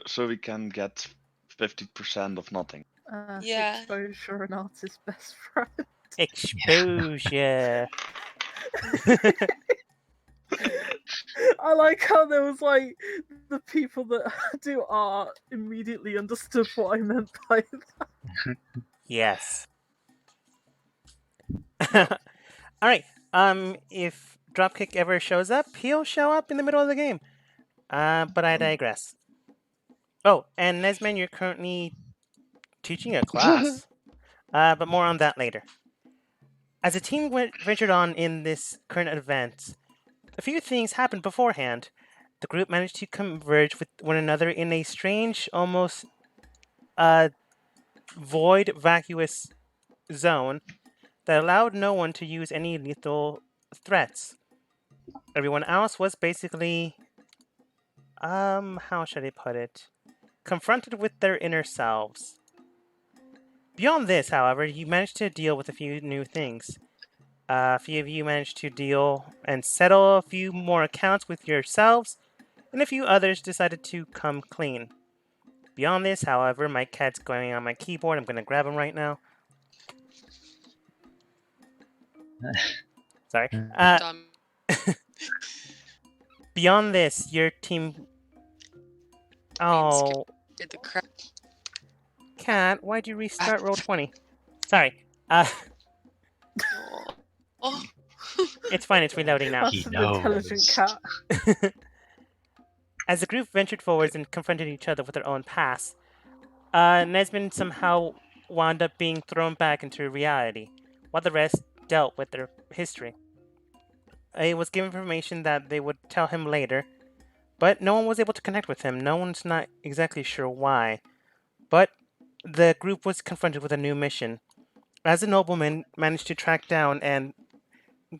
So we can get 50% of nothing. Yeah. Exposure and artist best friend. Exposure. I like how there was like the people that do art immediately understood what I meant by that. Yes. Alright. If Dropkick ever shows up, he'll show up in the middle of the game. But I digress. Oh, and Nesman, you're currently teaching a class. But more on that later. As the team ventured on in this current event, a few things happened beforehand. The group managed to converge with one another in a strange, almost void, vacuous zone that allowed no one to use any lethal threats. Everyone else was basically, how should I put it? Confronted with their inner selves. Beyond this, however, you managed to deal with a few new things. A few of you managed to deal and settle a few more accounts with yourselves, and a few others decided to come clean. Beyond this, however, my cat's going on my keyboard. I'm going to grab him right now. Sorry. Dumb. Beyond this, your team. Oh, Did the crap. Cat, why'd you restart Roll20? Sorry. Oh. It's fine, it's reloading now. That's an intelligent cat. As the group ventured forwards and confronted each other with their own past, Nesmond somehow wound up being thrown back into reality, while the rest dealt with their history. He was given information that they would tell him later, but no one was able to connect with him. No one's not exactly sure why. But the group was confronted with a new mission. As the nobleman managed to track down and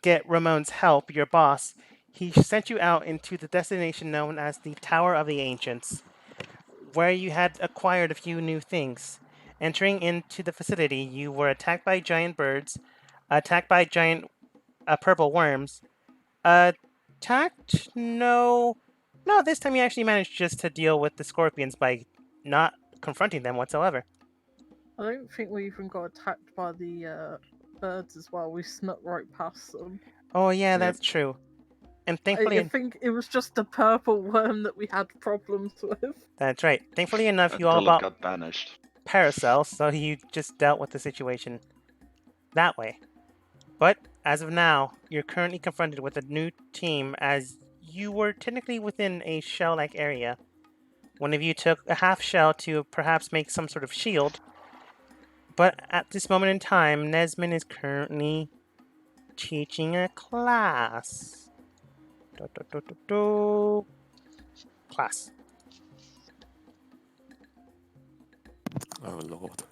get Ramon's help, your boss, he sent you out into the destination known as the Tower of the Ancients, where you had acquired a few new things. Entering into the facility, you were attacked by giant birds, attacked by giant purple worms, attacked? No, this time you actually managed just to deal with the scorpions by not confronting them whatsoever. I don't think we even got attacked by the birds as well. We snuck right past them. Oh yeah, that's true. And thankfully, I think it was just a purple worm that we had problems with. That's right. Thankfully enough, you all Until it bought got banished. Paracel, so you just dealt with the situation that way. But as of now, you're currently confronted with a new team as you were technically within a shell-like area. One of you took a half shell to perhaps make some sort of shield, but at this moment in time, Nesmin is currently teaching a class. Class. Oh lord.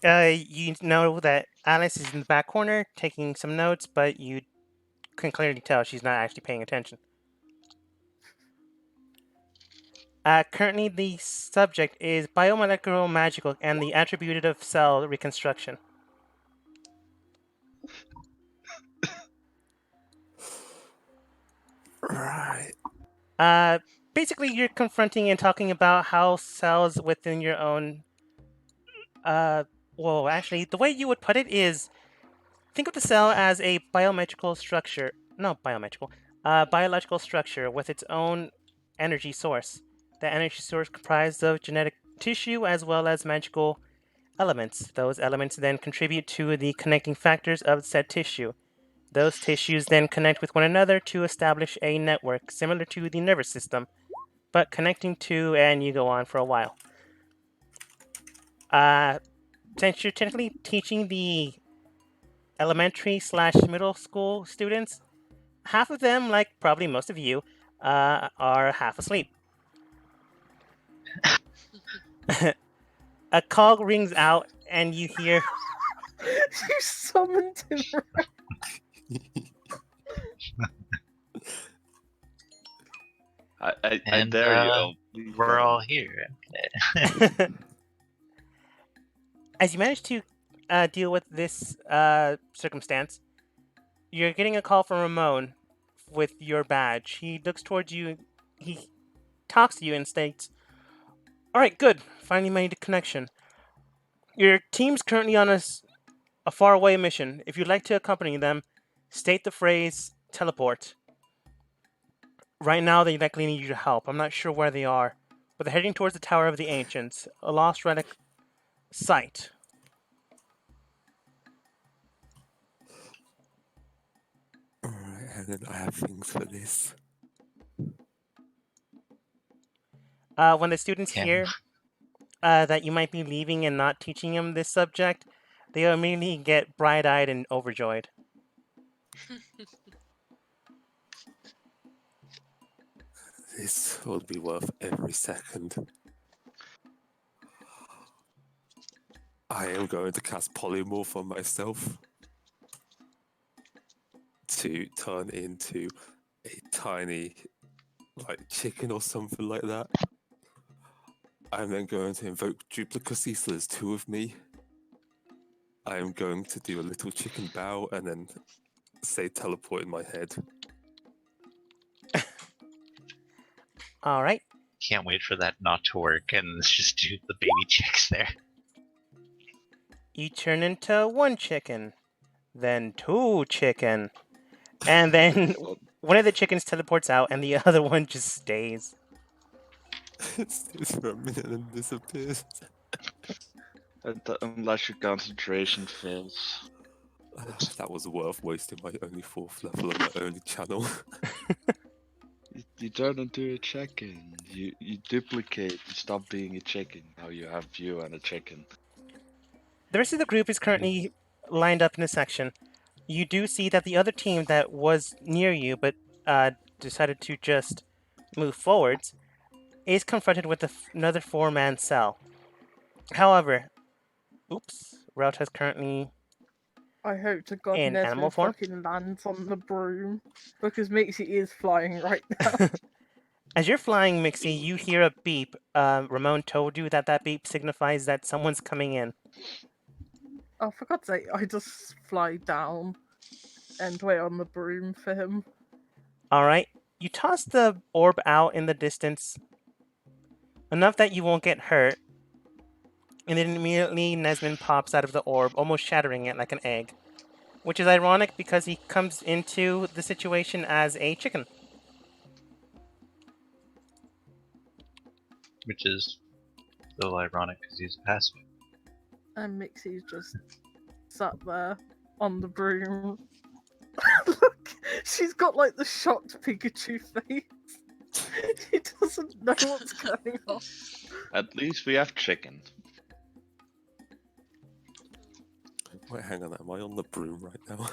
You know that Alice is in the back corner taking some notes, but you can clearly tell she's not actually paying attention. Currently, the subject is biomolecular magical and the attributed of cell reconstruction. Right. Basically, you're confronting and talking about how cells within your own. Well, actually, the way you would put it is, think of the cell as a biometrical structure. No, biometrical. Biological structure with its own energy source. The energy source comprised of genetic tissue as well as magical elements. Those elements then contribute to the connecting factors of said tissue. Those tissues then connect with one another to establish a network similar to the nervous system, but connecting to, and you go on for a while. Since you're technically teaching the elementary/middle school students, half of them, like probably most of you, are half asleep. A call rings out, and you hear. You summoned him. I dare you. We're all here. As you manage to deal with this circumstance, you're getting a call from Ramon with your badge. He looks towards you. He talks to you and states, "All right, good. Finally made a connection. Your team's currently on a faraway mission. If you'd like to accompany them, state the phrase teleport. Right now, they likely need your help. I'm not sure where they are, but they're heading towards the Tower of the Ancients, a lost relic site." Alright, hang on, I have things for this. When the students Yeah. hear that you might be leaving and not teaching them this subject, they immediately get bright-eyed and overjoyed. This will be worth every second. I am going to cast polymorph on myself to turn into a tiny, like, chicken or something like that. I'm then going to invoke duplicacy, so there's two of me. I am going to do a little chicken bow and then say teleport in my head. All right. Can't wait for that not to work and it's just do the baby chicks there. You turn into one chicken, then two chicken, and then one of the chickens teleports out and the other one just stays. It stays for a minute and disappears. Unless your concentration fails. That was worth wasting my only 4th level on my only channel. You turn into a chicken. You duplicate. You stop being a chicken. Now you have you and a chicken. The rest of the group is currently lined up in a section. You do see that the other team that was near you but decided to just move forwards is confronted with another 4-man cell. However, Route has currently... I hope to God In animal Nesmith form? fucking lands on the broom, because Mixie is flying right now. As you're flying, Mixie, you hear a beep. Ramon told you that beep signifies that someone's coming in. Oh, for God's sake, I just fly down and wait on the broom for him. Alright, you toss the orb out in the distance, enough that you won't get hurt, and then immediately Nesmond pops out of the orb, almost shattering it like an egg. Which is ironic because he comes into the situation as a chicken. Which is a little ironic because he's passive. And Mixie's just sat there on the broom. Look, she's got like the shocked Pikachu face. She doesn't know what's going on. At least we have chicken. Wait, hang on, am I on the broom right now?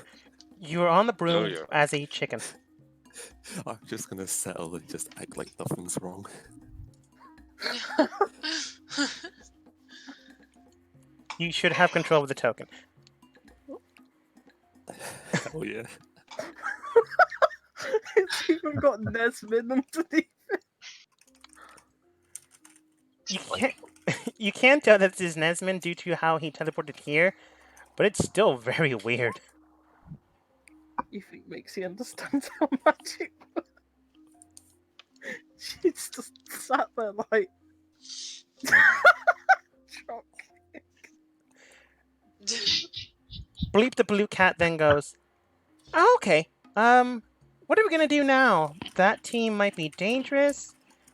You're on the broom yeah. as a chicken. I'm just gonna settle and just act like nothing's wrong. You should have control of the token. Oh yeah. It's even got Nesmond underneath. You can't tell that this is Nesmond due to how he teleported here, but it's still very weird. You think Mixie understands how magic works? She's just sat there like... Shocking. Bleep the blue cat then goes, "Oh, okay, what are we gonna do now? That team might be dangerous.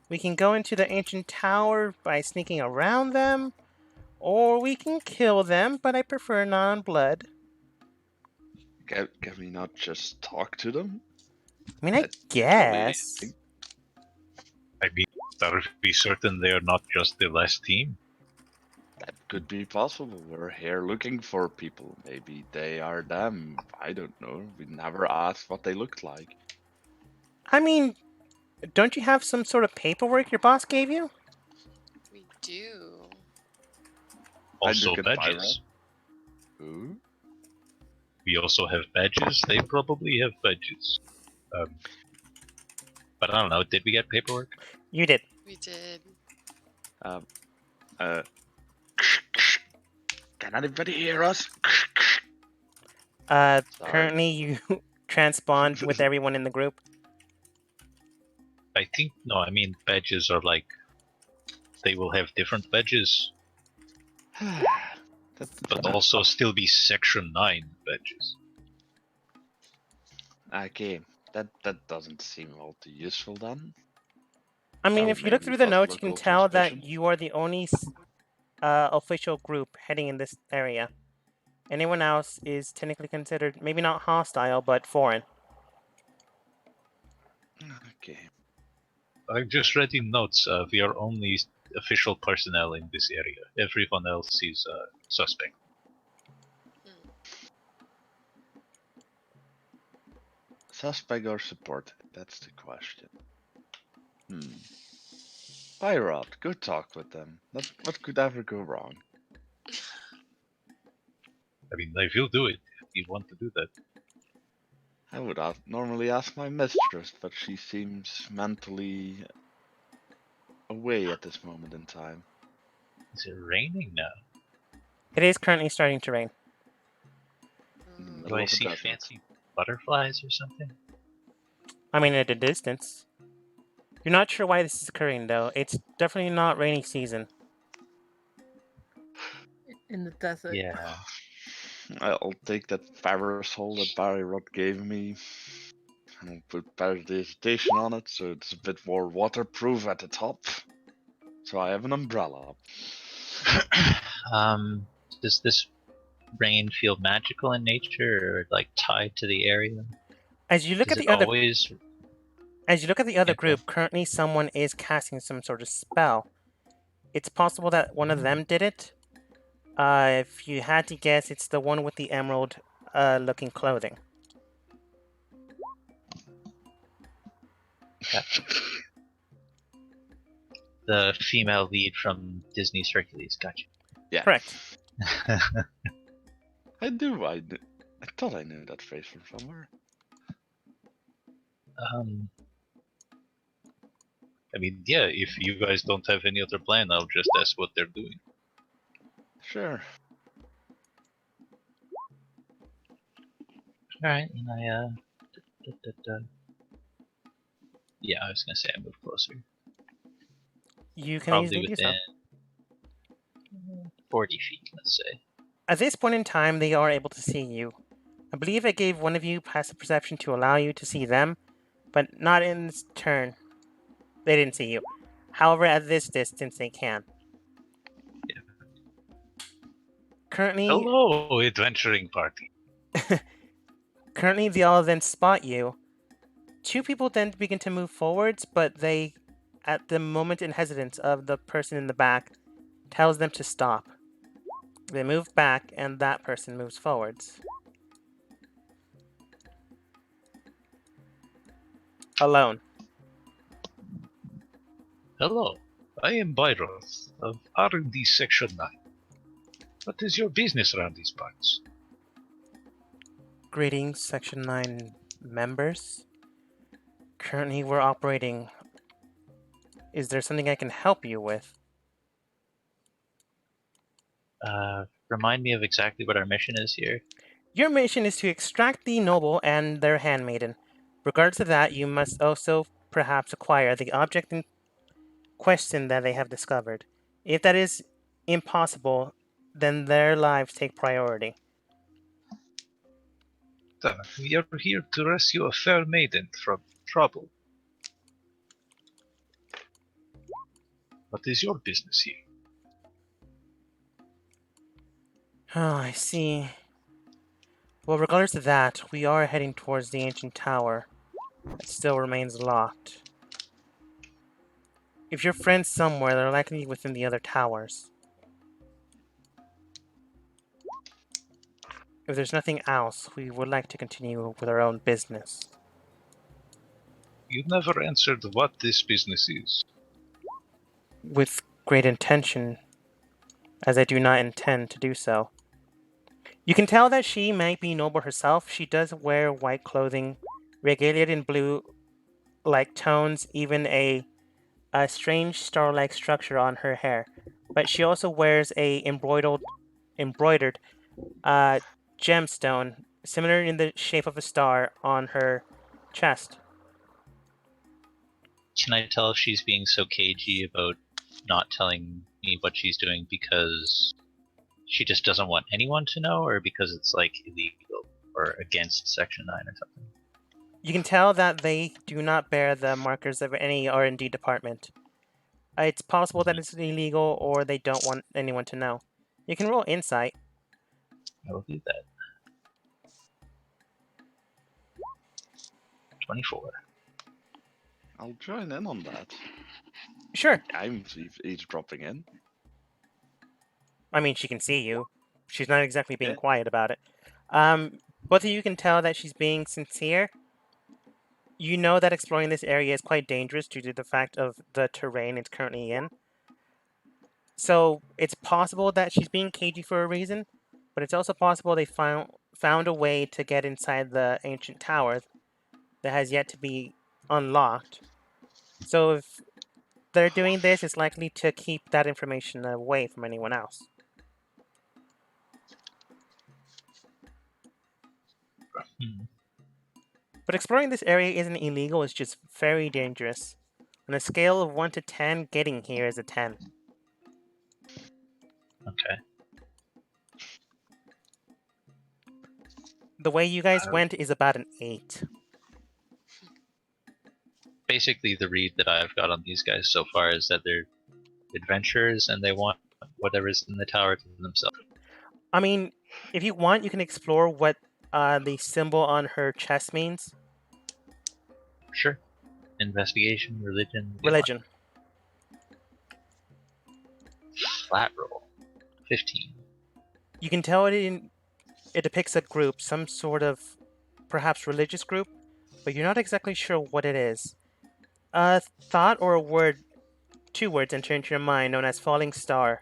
We can go into the ancient tower by sneaking around them, or we can kill them, but I prefer non-blood." Can we not just talk to them? I mean, I guess. I mean, better be certain they are not just the last team. That could be possible. We're here looking for people. Maybe they are them. I don't know. We never asked what they looked like. I mean, don't you have some sort of paperwork your boss gave you? We do. Also look at badges. Who? We also have badges. They probably have badges. But I don't know. Did we get paperwork? You did. We did. Can anybody hear us? Currently you transpond with everyone in the group. I think no. I mean, badges are like they will have different badges, but also still be Section 9 badges. Okay, that doesn't seem all too useful then. I mean, That if would you look maybe through the cause notes, you can local tell that suspicion. you are the only official group heading in this area. Anyone else is technically considered maybe not hostile, but foreign. Okay. I just read in notes. We are only official personnel in this area. Everyone else is suspect. Suspect or supported? That's the question. Pyrot, go talk with them. What could ever go wrong? I mean, I will do it if you want to do that. I would normally ask my mistress, but she seems mentally away at this moment in time. Is it raining now? It is currently starting to rain. In the Do middle I of a see desert. fancy butterflies or something? I mean, at a distance. You're not sure why this is occurring, though. It's definitely not rainy season. In the desert. Yeah. I'll take that parasol that Barry Rod gave me and put vegetation on it so it's a bit more waterproof at the top. So I have an umbrella. Does this rain feel magical in nature or like tied to the area? As you look Does at it the other always? group, Okay. currently someone is casting some sort of spell. It's possible that one of them did it. If you had to guess, it's the one with the emerald looking clothing. The female lead from Disney's Hercules. Gotcha. Yeah. Correct. I do. I thought I knew that phrase from somewhere. I mean, yeah, if you guys don't have any other plan, I'll just ask what they're doing. Sure. Alright, and yeah, I was gonna say I move closer. You can Probably easily do so. within 40 feet, let's say. At this point in time, they are able to see you. I believe it gave one of you passive perception to allow you to see them, but not in this turn. They didn't see you. However, at this distance, they can. Yeah. Currently, Hello, adventuring party. currently, they all then spot you. Two people then begin to move forwards, but they, at the moment in hesitance of the person in the back, tells them to stop. They move back, and that person moves forwards. Alone. Hello, I am Byroth of R&D Section 9. What is your business around these parts? Greetings, Section 9 members. Currently, we're operating. Is there something I can help you with? Remind me of exactly what our mission is here. Your mission is to extract the noble and their handmaiden. Regardless of that, you must also perhaps acquire the object in question that they have discovered. If that is impossible, then their lives take priority. We are here to rescue a fair maiden from trouble. What is your business here? Oh, I see. Well, regardless of that, we are heading towards the ancient tower. It still remains locked. If your friends somewhere, they're likely within the other towers. If there's nothing else, we would like to continue with our own business. You never answered what this business is. With great intention, as I do not intend to do so. You can tell that she might be noble herself. She does wear white clothing, regalied in blue-like tones, even a strange star-like structure on her hair. But she also wears a embroidered gemstone, similar in the shape of a star, on her chest. Can I tell if she's being so cagey about not telling me what she's doing because she just doesn't want anyone to know, or because it's like illegal or against Section 9 or something? You can tell that they do not bear the markers of any R&D department. It's possible that it's illegal or they don't want anyone to know. You can roll insight. I will do that. 24. I'll join in on that. Sure. I'm eavesdropping in. I mean, she can see you. She's not exactly being Yeah. quiet about it. Both of you can tell that she's being sincere. You know that exploring this area is quite dangerous due to the fact of the terrain it's currently in. So it's possible that she's being cagey for a reason, but it's also possible they found a way to get inside the ancient tower that has yet to be unlocked. So if they're doing this, it's likely to keep that information away from anyone else. But exploring this area isn't illegal, it's just very dangerous. On a scale of 1 to 10, getting here is a 10. Okay. The way you guys went is about an 8. Basically, the read that I've got on these guys so far is that they're adventurers and they want whatever's in the tower to themselves. I mean, if you want, you can explore what the symbol on her chest means. Sure. Investigation, religion. Religion. Flat roll. 15. You can tell it depicts a group, some sort of perhaps religious group, but you're not exactly sure what it is. A thought or a word, 2 words enter into your mind known as falling star.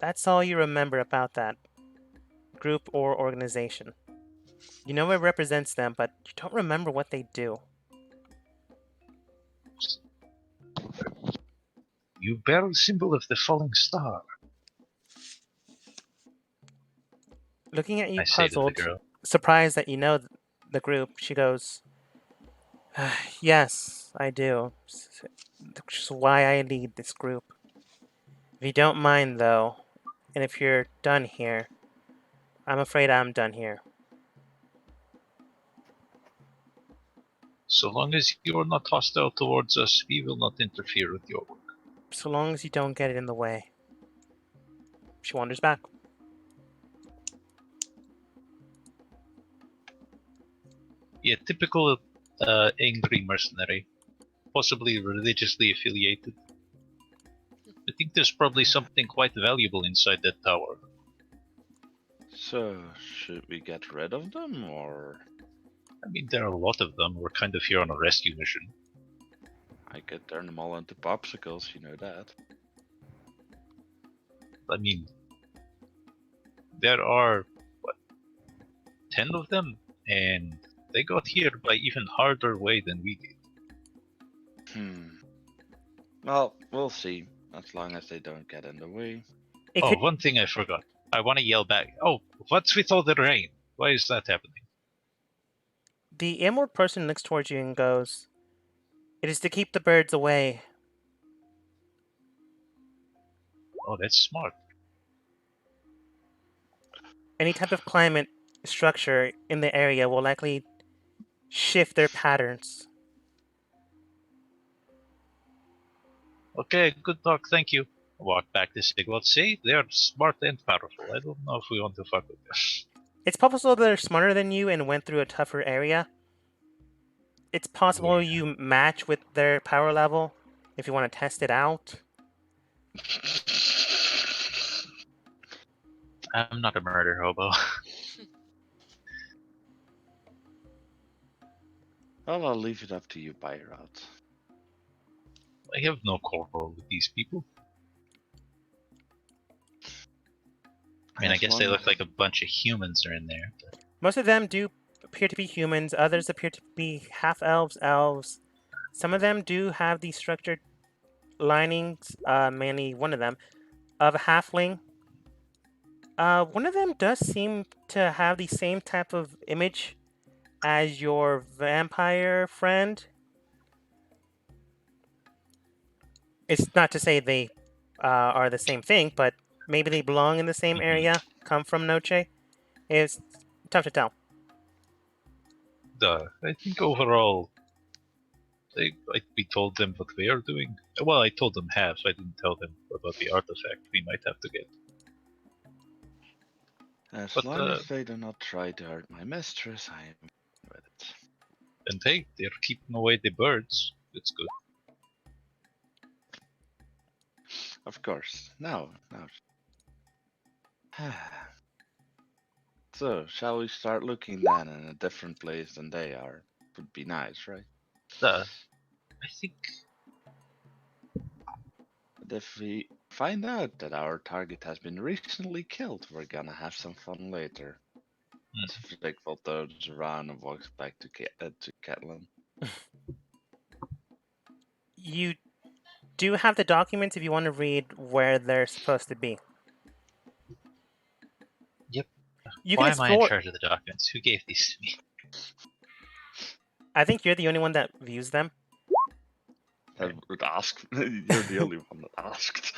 That's all you remember about that group or organization. You know it represents them, but you don't remember what they do. You bear the symbol of the falling star. Looking at you I say to the puzzled, girl. surprised that you know the group, she goes, yes, I do. Which is why I lead this group. If you don't mind, though, and if you're done here, I'm afraid I'm done here. So long as you are not hostile towards us, we will not interfere with your work. So long as you don't get it in the way. She wanders back. Yeah, typical angry mercenary. Possibly religiously affiliated. I think there's probably something quite valuable inside that tower. So, should we get rid of them, or I mean, there are a lot of them. We're kind of here on a rescue mission. I could turn them all into popsicles, you know that. I mean, there are, what, 10 of them? And they got here by even harder way than we did. Well, we'll see. As long as they don't get in the way. One thing I forgot. I want to yell back. Oh, what's with all the rain? Why is that happening? The inward person looks towards you and goes, it is to keep the birds away. Oh, that's smart. Any type of climate structure in the area will likely shift their patterns. Okay, good talk, thank you. Walk back to Sigwald. See, they're smart and powerful. I don't know if we want to fuck with them. It's possible they're smarter than you and went through a tougher area. It's possible you match with their power level if you want to test it out. I'm not a murder hobo. Well, I'll leave it up to you, Pyrat. I have no quarrel with these people. I mean, I As guess they long look as- like a bunch of humans are in there. But Most of them do appear to be humans. Others appear to be half-elves, elves. Some of them do have these structured linings, mainly one of them, of a halfling. One of them does seem to have the same type of image as your vampire friend. It's not to say they are the same thing, but maybe they belong in the same area, come from Noche. It's tough to tell. I think overall, we told them what we are doing. Well, I told them half. I didn't tell them about the artifact we might have to get. As But, long as they do not try to hurt my mistress, I am with it. And hey, they're keeping away the birds. It's good. Of course. Now. So, shall we start looking then in a different place than they are? Would be nice, right? I think But if we find out that our target has been recently killed, we're gonna have some fun later. Sigvald turns around and walks back to Catelyn. You do have the documents if you want to read where they're supposed to be. Yep. You Why can am I in explore. charge of the documents? Who gave these to me? I think you're the only one that views them. I would ask. You're the only one that asked.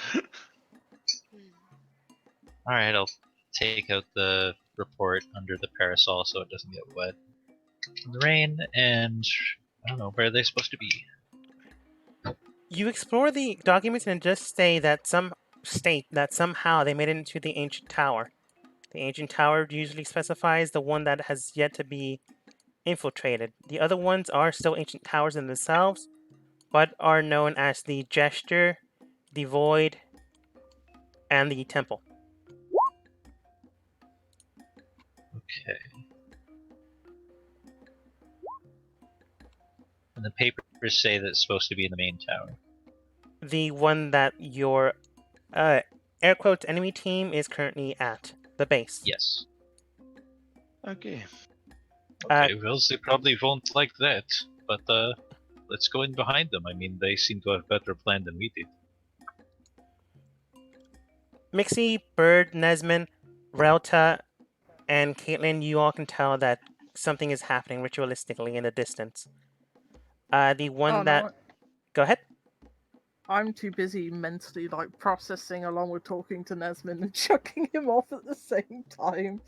Alright, I'll take out the report under the parasol so it doesn't get wet in the rain, and I don't know, where are they supposed to be? You explore the documents and just state that somehow they made it into the ancient tower. The ancient tower usually specifies the one that has yet to be infiltrated. The other ones are still ancient towers in themselves, but are known as the Gesture, the Void, and the Temple. Okay. And the papers say that it's supposed to be in the main tower. The one that your air quotes enemy team is currently at, the base. Yes. Okay. Okay, well, they probably won't like that, but let's go in behind them. I mean, they seem to have a better plan than we did. Mixie, Bird, Nesman, Relta, and Caitlin, you all can tell that something is happening ritualistically in the distance. The one Oh, that... no, Go ahead. I'm too busy mentally processing along with talking to Nesmond and chucking him off at the same time.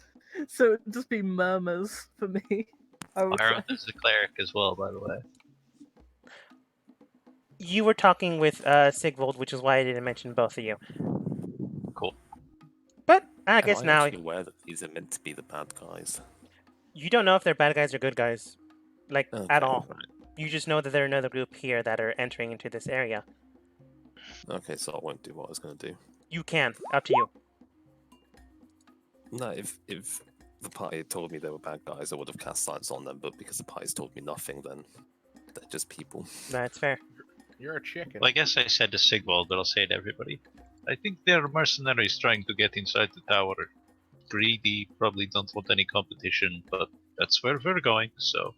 So it'd just be murmurs for me. I would say. Myroth is a cleric as well, by the way. You were talking with Sigvald, which is why I didn't mention both of you. Cool. But I guess Am I now actually aware that these are meant to be the bad guys? you don't know if they're bad guys or good guys, at Okay, all. right. You just know that there are another group here that are entering into this area. Okay, so I won't do what I was going to do. You can, up to you. No, if the party had told me they were bad guys, I would have cast signs on them, but because the party's told me nothing, then they're just people. That's fair. You're a chicken. Well, I guess I said to Sigvald, but I'll say it to everybody. I think they're mercenaries trying to get inside the tower. Greedy, probably don't want any competition, but that's where we're going, so...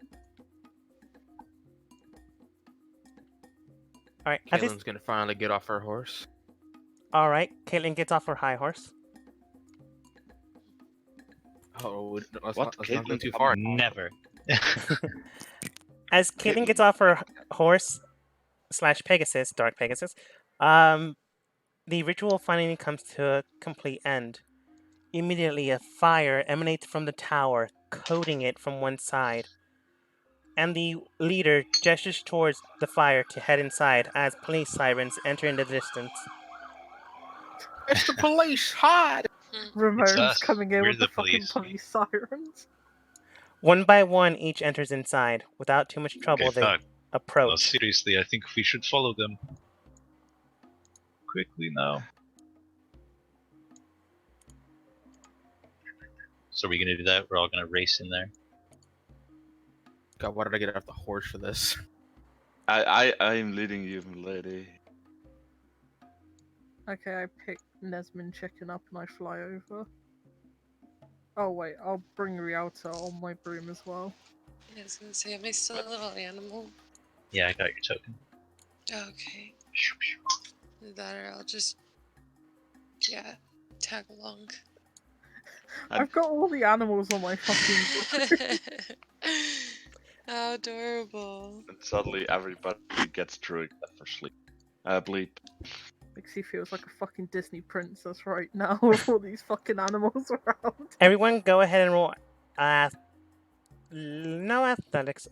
Alright, Caitlin's gonna finally get off her horse. Alright, Caitlin gets off her high horse. Oh, let's What? not go Caitlin? too far. Never. As Caitlin gets off her horse / Pegasus, Dark Pegasus, the ritual finally comes to a complete end. Immediately, a fire emanates from the tower, coating it from one side. And the leader gestures towards the fire to head inside as police sirens enter in the distance. It's the police! Hide! Ramon's us. coming in We're with the the fucking police. police sirens. One by one, each enters inside. Without too much trouble, Okay, they fuck. No, approach. seriously, I think we should follow them. Quickly now. So are we gonna do that? We're all gonna race in there? God, why did I get off the horse for this? I am leading you, lady. Okay, I pick Nesmond chicken up and I fly over. Oh wait, I'll bring Rialta on my broom as well. I was gonna say, am I still a little animal? Yeah, I got your token. Okay. Either that or I'll just, tag along. I've got all the animals on my fucking How adorable. And suddenly everybody gets through except for sleep. Bleep. Mixie feels like a fucking Disney princess right now with all these fucking animals around. Everyone, go ahead and roll. No athletics.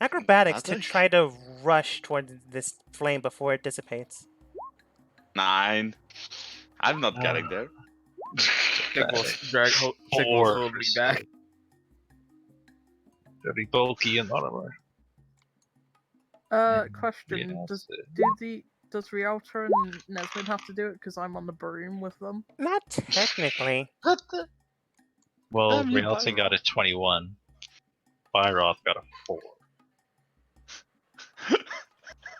Acrobatics to Athletics? try to rush towards this flame before it dissipates. 9. I'm not getting there. Sig will drag. Sig will Four. hold me back. Very bulky and armor. Question: Yeah, does Rialta and Nesmond have to do it because I'm on the broom with them? Not technically. What the? Well, Damn you, Rialta Byron. got a 21. Byroth got a 4.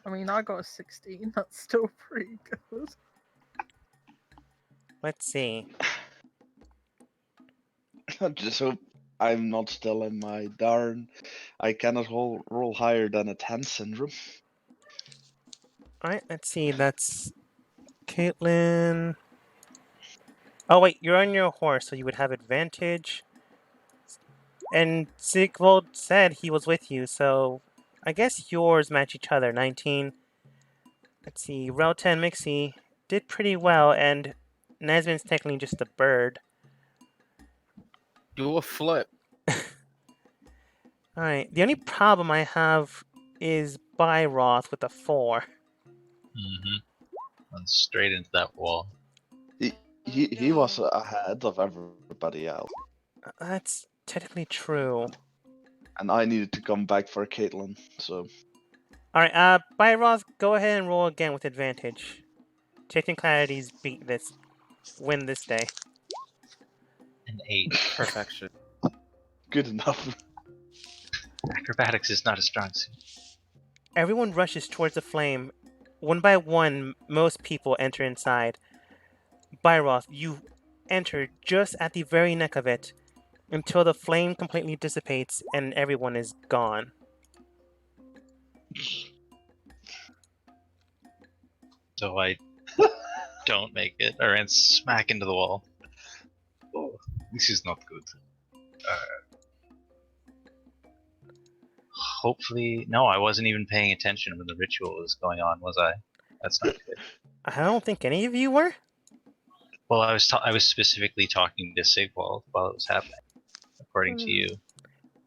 I mean, I got a 16. That's still pretty good. Let's see. Just hope I'm not still in my darn. I cannot roll higher than a 10 syndrome. Alright, let's see. That's Caitlin. Oh, wait, you're on your horse, so you would have advantage. And Sigvold said he was with you, so I guess yours match each other. 19. Let's see. Relta and Mixie did pretty well, and Nesmond's technically just a bird. Do a flip. Alright, the only problem I have is Byroth with a 4. Mm-hmm. And straight into that wall. He was ahead of everybody else, That's technically true. and I needed to come back for Caitlin. So Alright, Byroth, go ahead and roll again with advantage. Technicalities beat this. Win this day. An 8. Perfection. good enough. Acrobatics is not a strong suit. Everyone rushes towards the flame. One by one, most people enter inside. Byroth, you enter just at the very neck of it until the flame completely dissipates and everyone is gone. So I don't make it, or and smack into the wall. Oh, this is not good. Hopefully, no, I wasn't even paying attention when the ritual was going on, was I? That's not good. I don't think any of you were. Well, I was specifically talking to Sigwald while it was happening, according to you.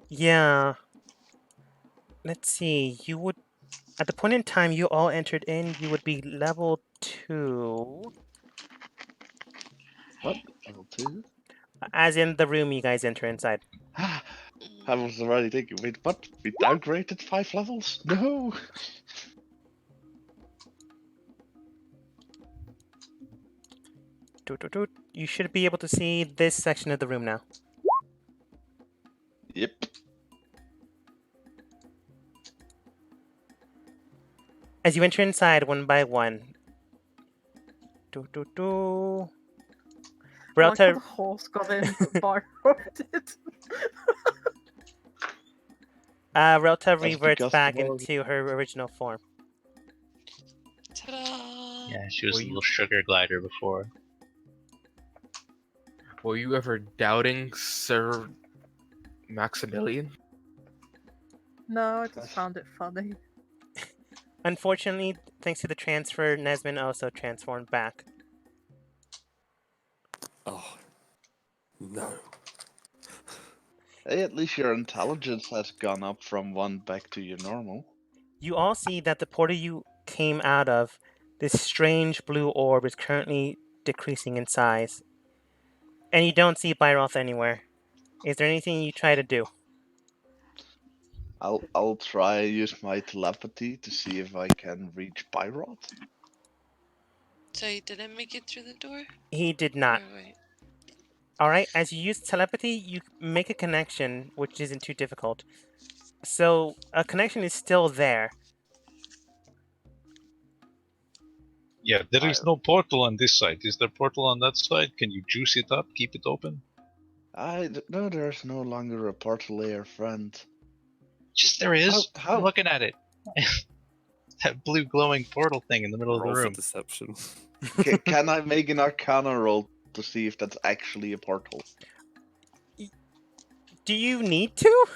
Yeah. Let's see. You would, at the point in time you all entered in, you would be level 2. What? Level 2? As in the room you guys enter inside. I was already thinking, wait, what? We downgraded 5 levels? No! Doot, doot, doot. You should be able to see this section of the room now. Yep. As you enter inside one by one. Doot, doot, doot. I like how Relta, the horse got in, but Byron did. Relta reverts because back tomorrow- into her original form. Ta-da! Yeah, she was Were a you- little sugar glider before. Were you ever doubting Sir Maximilian? No, I just found it funny. Unfortunately, thanks to the transfer, Nesmond also transformed back. Oh, no. Hey, at least your intelligence has gone up from 1 back to your normal. You all see that the portal you came out of, this strange blue orb, is currently decreasing in size. And you don't see Byroth anywhere. Is there anything you try to do? I'll try use my telepathy to see if I can reach Byroth. So you didn't make it through the door? He did not. Or wait. Alright, as you use telepathy, you make a connection, which isn't too difficult. So, a connection is still there. Yeah, there is no portal on this side. Is there portal on that side? Can you juice it up, keep it open? No, there's no longer a portal there, friend. Yes, there is. How- I'm looking at it. That blue glowing portal thing in the middle of Roll the for room. deception. Can I make an Arcana roll to see if that's actually a portal? Do you need to?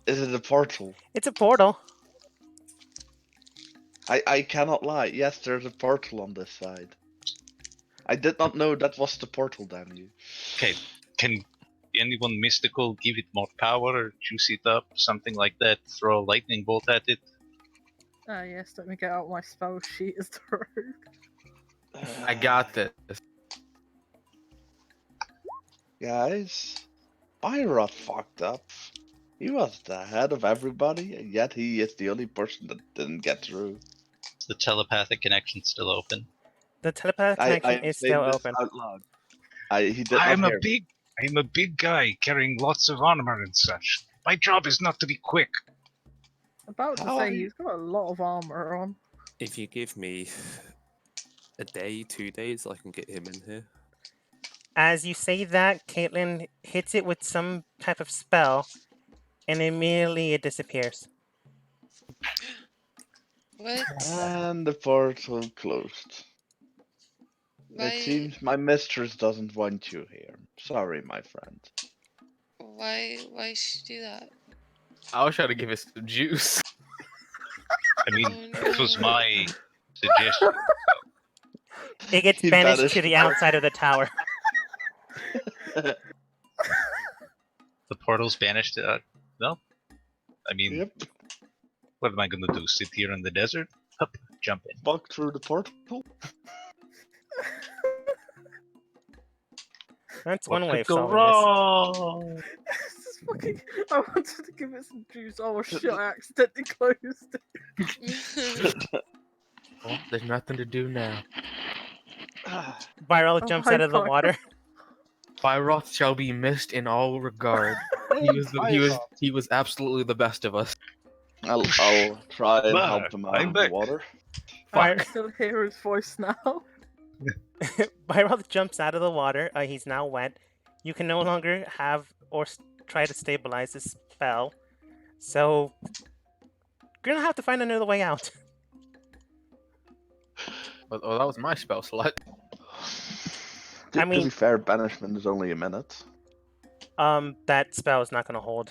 Is it a portal? It's a portal. I cannot lie. Yes, there's a portal on this side. I did not know that was the portal, damn you. Okay, can anyone mystical give it more power or juice it up, something like that? Throw a lightning bolt at it? Ah, yes, let me get out my spell sheet as the rogue. I got this. Guys, Byron fucked up. He was the head of everybody, and yet he is the only person that didn't get through. Is the telepathic connection still open? The telepathic I connection am is saying still this open. out loud. He did not hear me. I'm a big guy carrying lots of armor and such. My job is not to be quick. About to How are say you? he's got a lot of armor on. If you give me a day, 2 days, I can get him in here. As you say that, Caitlin hits it with some type of spell, and immediately it disappears. What? And the portal closed. Why? It seems my mistress doesn't want you here. Sorry, my friend. Why should you do that? I was trying to give it some juice. I mean, Oh, that was no. my suggestion. It gets He banished to banished the the outside of the tower. The portal's banished. No, I mean, Yep. what am I gonna do? Sit here in the desert? Hup, jump in. Walk through the portal. That's What one way could of go solving wrong? This is fucking. I wanted to give it some juice. Oh shit! I accidentally closed it. Well, there's nothing to do now. this. Viral Oh, jumps hi, out of the Pyro. water. Byroth shall be missed in all regard. He was absolutely the best of us. I'll try and Bah, help him out I'm of the back. water. I can Fuck. still hear his voice now. Viral jumps out of the water. He's now wet. You can no longer have or try to stabilize this spell. So, you're gonna have to find another way out. Oh, that was my spell slot. I To mean- be fair, banishment is only a minute. That spell is not gonna hold.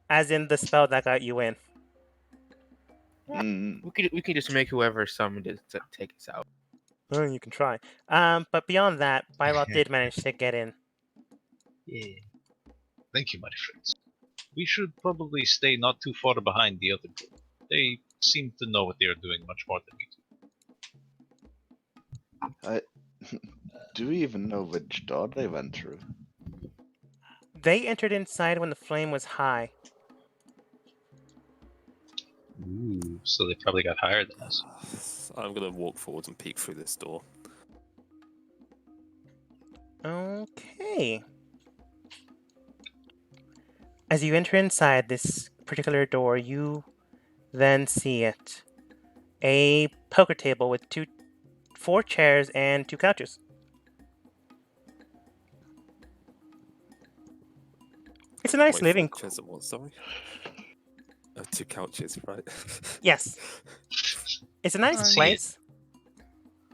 As in the spell that got you in. Mm, We could just make whoever summoned it to take us out. Well, you can try. But beyond that, Byrod did manage to get in. Yeah. Thank you, my friends. We should probably stay not too far behind the other group. They seem to know what they are doing much more than we do. do we even know which door they went through? They entered inside when the flame was high. Ooh, so they probably got higher than us. I'm gonna walk forward and peek through this door. Okay. As you enter inside this particular door, you then see it. A poker table with 4 chairs and 2 couches. It's a nice Wait, living. 4 chairs at once, sorry. 2 couches, right? Yes. It's a nice I'm place.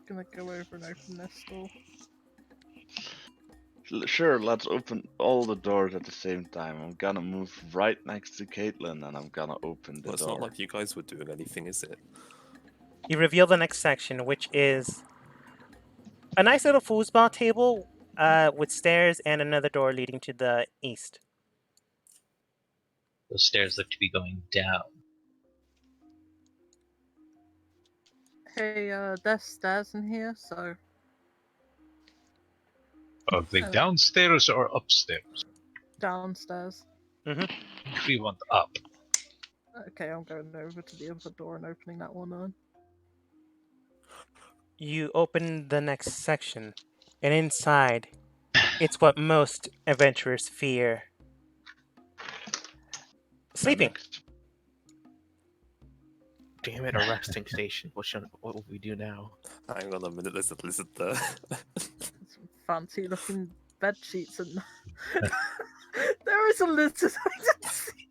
gonna go over and open this door. Sure, let's open all the doors at the same time. I'm gonna move right next to Caitlin and I'm gonna open the Well, it's door. not like you guys were doing anything, is it? You reveal the next section, which is a nice little foosball table with stairs and another door leading to the east. Those stairs look to be going down. Hey, there's stairs in here, so Are they Oh. downstairs or upstairs? downstairs. If we want up. Okay, I'm going over to the other door and opening that one on. You open the next section, and inside, it's what most adventurers fear. Sleeping. Damn it, a resting station. What will we do now? Hang on a minute, there's a lizard there. Some fancy looking bed sheets and there is a lizard. I didn't see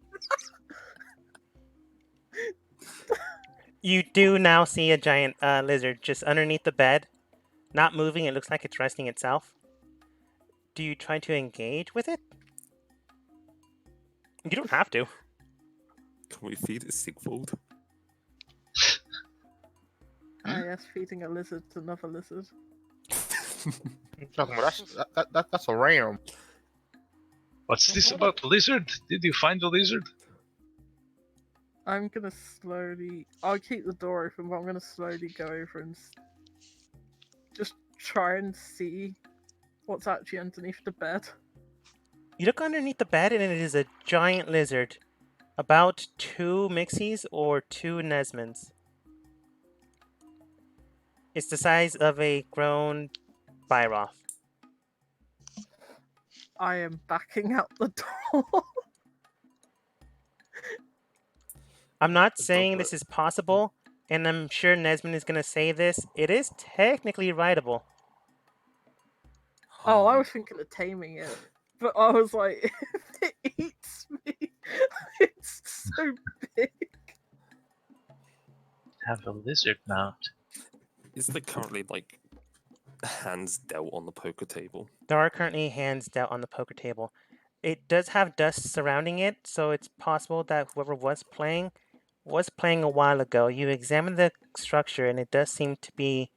You do now see a giant lizard just underneath the bed, not moving. It looks like it's resting itself. Do you try to engage with it? You don't have to. Can we feed it Sigfold? yes, feeding a lizard to another lizard. Talking about that's a ram. What's this about the lizard? Did you find the lizard? I'm gonna slowly. I'll keep the door open, but I'm gonna slowly go over and just try and see what's actually underneath the bed. You look underneath the bed, and it is a giant lizard, about 2 Mixies or 2 Nesmans. It's the size of a grown Byroth. I am backing out the door. I'm not The saying dog this is possible, and I'm sure Nesman is going to say this. It is technically writable. Oh, I was thinking of taming it, but I was like, if it eats me, it's so big. Have a lizard mount. Is there currently like hands dealt on the poker table? There are currently hands dealt on the poker table. It does have dust surrounding it, so it's possible that whoever was playing a while ago. You examine the structure, and it does seem to be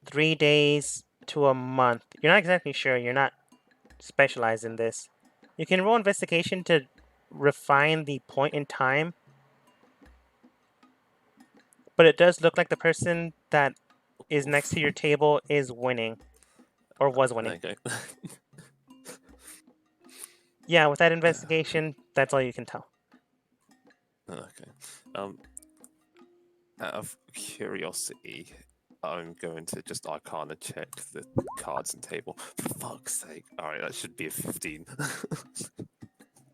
3 days to a month. You're not exactly sure. You're not specialized in this. You can roll investigation to refine the point in time, but it does look like the person that is next to your table is winning, or was winning. Okay. Yeah, with that investigation, that's all you can tell. Okay. Out of curiosity, I'm going to just Arcana check the cards and table. For fuck's sake! All right, that should be a 15.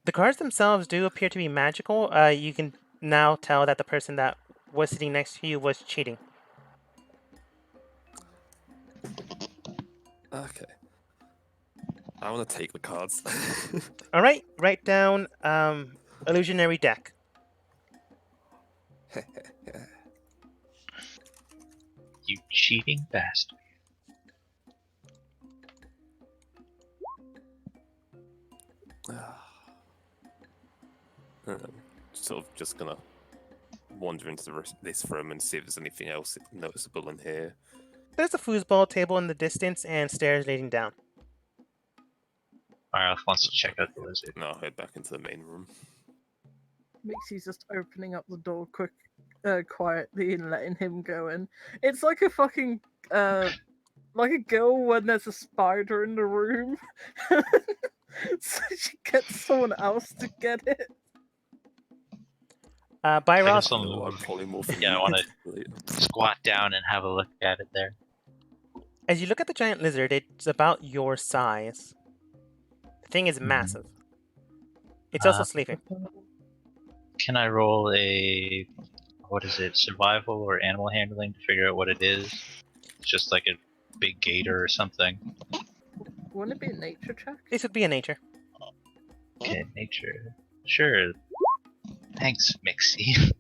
The cards themselves do appear to be magical. You can now tell that the person that was sitting next to you was cheating. Okay. I want to take the cards. All right, write down illusionary deck. You cheating bastard. Sort of just gonna wander into this room and see if there's anything else noticeable in here. There's a foosball table in the distance and stairs leading down. Marth wants to check out the lizard. No, I'll head back into the main room. Mixie's just opening up the door quietly and letting him go in. It's like a fucking like a girl when there's a spider in the room, so she gets someone else to get it. Byroth, some- No, I'm polymorphing. Yeah, I want to. to squat down and have a look at it there. as you look at the giant lizard, it's about your size. The thing is massive. It's also sleeping. Can I roll a, what is it, survival or animal handling to figure out what it is? It's just like a big gator or something. Wouldn't it be a nature check? This would be a nature. Okay, nature. Sure. Thanks, Mixie.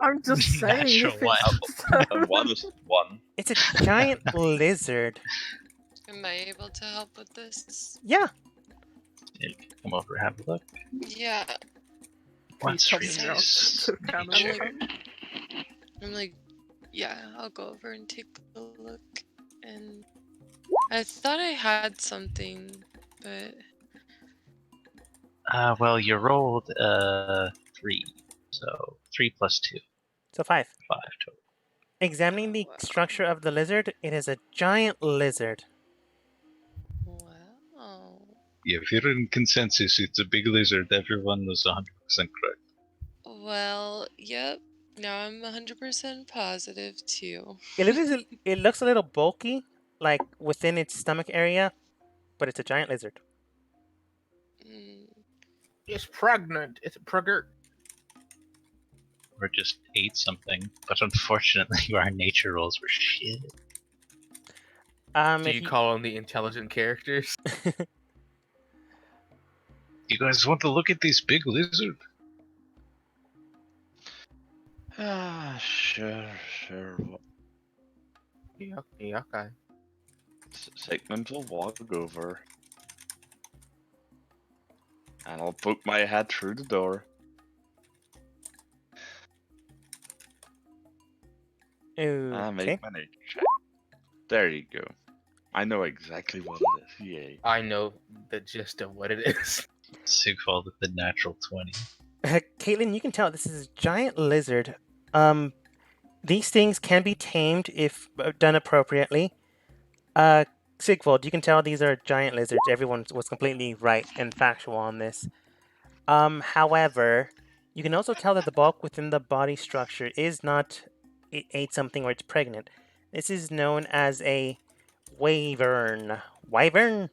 I'm just saying. Natural If one. it's One is one. It's a giant lizard. Am I able to help with this? Yeah. Come over, have a look. Yeah. What's Can really you tell me how this to handle nature? it? I'm like, yeah, I'll go over and take a look. And I thought I had something, but Well, you rolled 3, so 3 plus 2, So 5. 5 total. Examining the structure of the lizard, it is a giant lizard. wow. Yeah, if you're in consensus, it's a big lizard. Everyone was 100% correct. Well, yep. Now I'm 100% positive too. It looks a little bulky, like within its stomach area, but it's a giant lizard. Mm, It's pregnant. It's pregnant. Or just ate something, but unfortunately our nature rolls were shit. Do If you call on the intelligent characters? You guys want to look at this big lizard? Sure. Yeah, okay. Segment will walk over. And I'll poke my head through the door. Okay. Make my nature check. There you go. I know exactly what it is. Yay. I know the gist of what it is. Sigfold with the natural 20. Caitlin, you can tell this is a giant lizard. These things can be tamed if done appropriately. Sigfold, you can tell these are giant lizards. Everyone was completely right and factual on this. However, you can also tell that the bulk within the body structure is not it ate something or it's pregnant. This is known as a wyvern. Wyvern?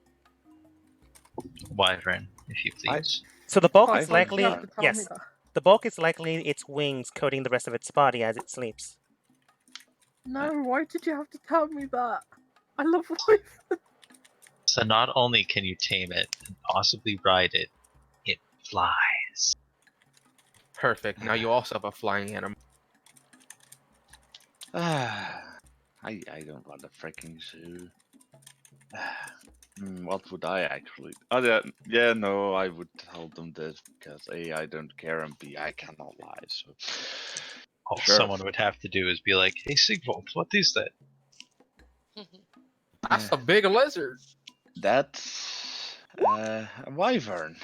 Wyvern, if you I- please. So the bulk Oh, is why did you likely have to tell me yes. that? The bulk is likely its wings coating the rest of its body as it sleeps. No, why did you have to tell me that? I love life. So not only can you tame it and possibly ride it, it flies. Perfect. Now you also have a flying animal. I don't want a freaking zoo. What would I actually? Oh yeah, no, I would tell them this because A, I don't care, and B, I cannot lie. So All Sure. someone would have to do is be like, "Hey Sigvold, what is that?" That's a big lizard. that's a wyvern,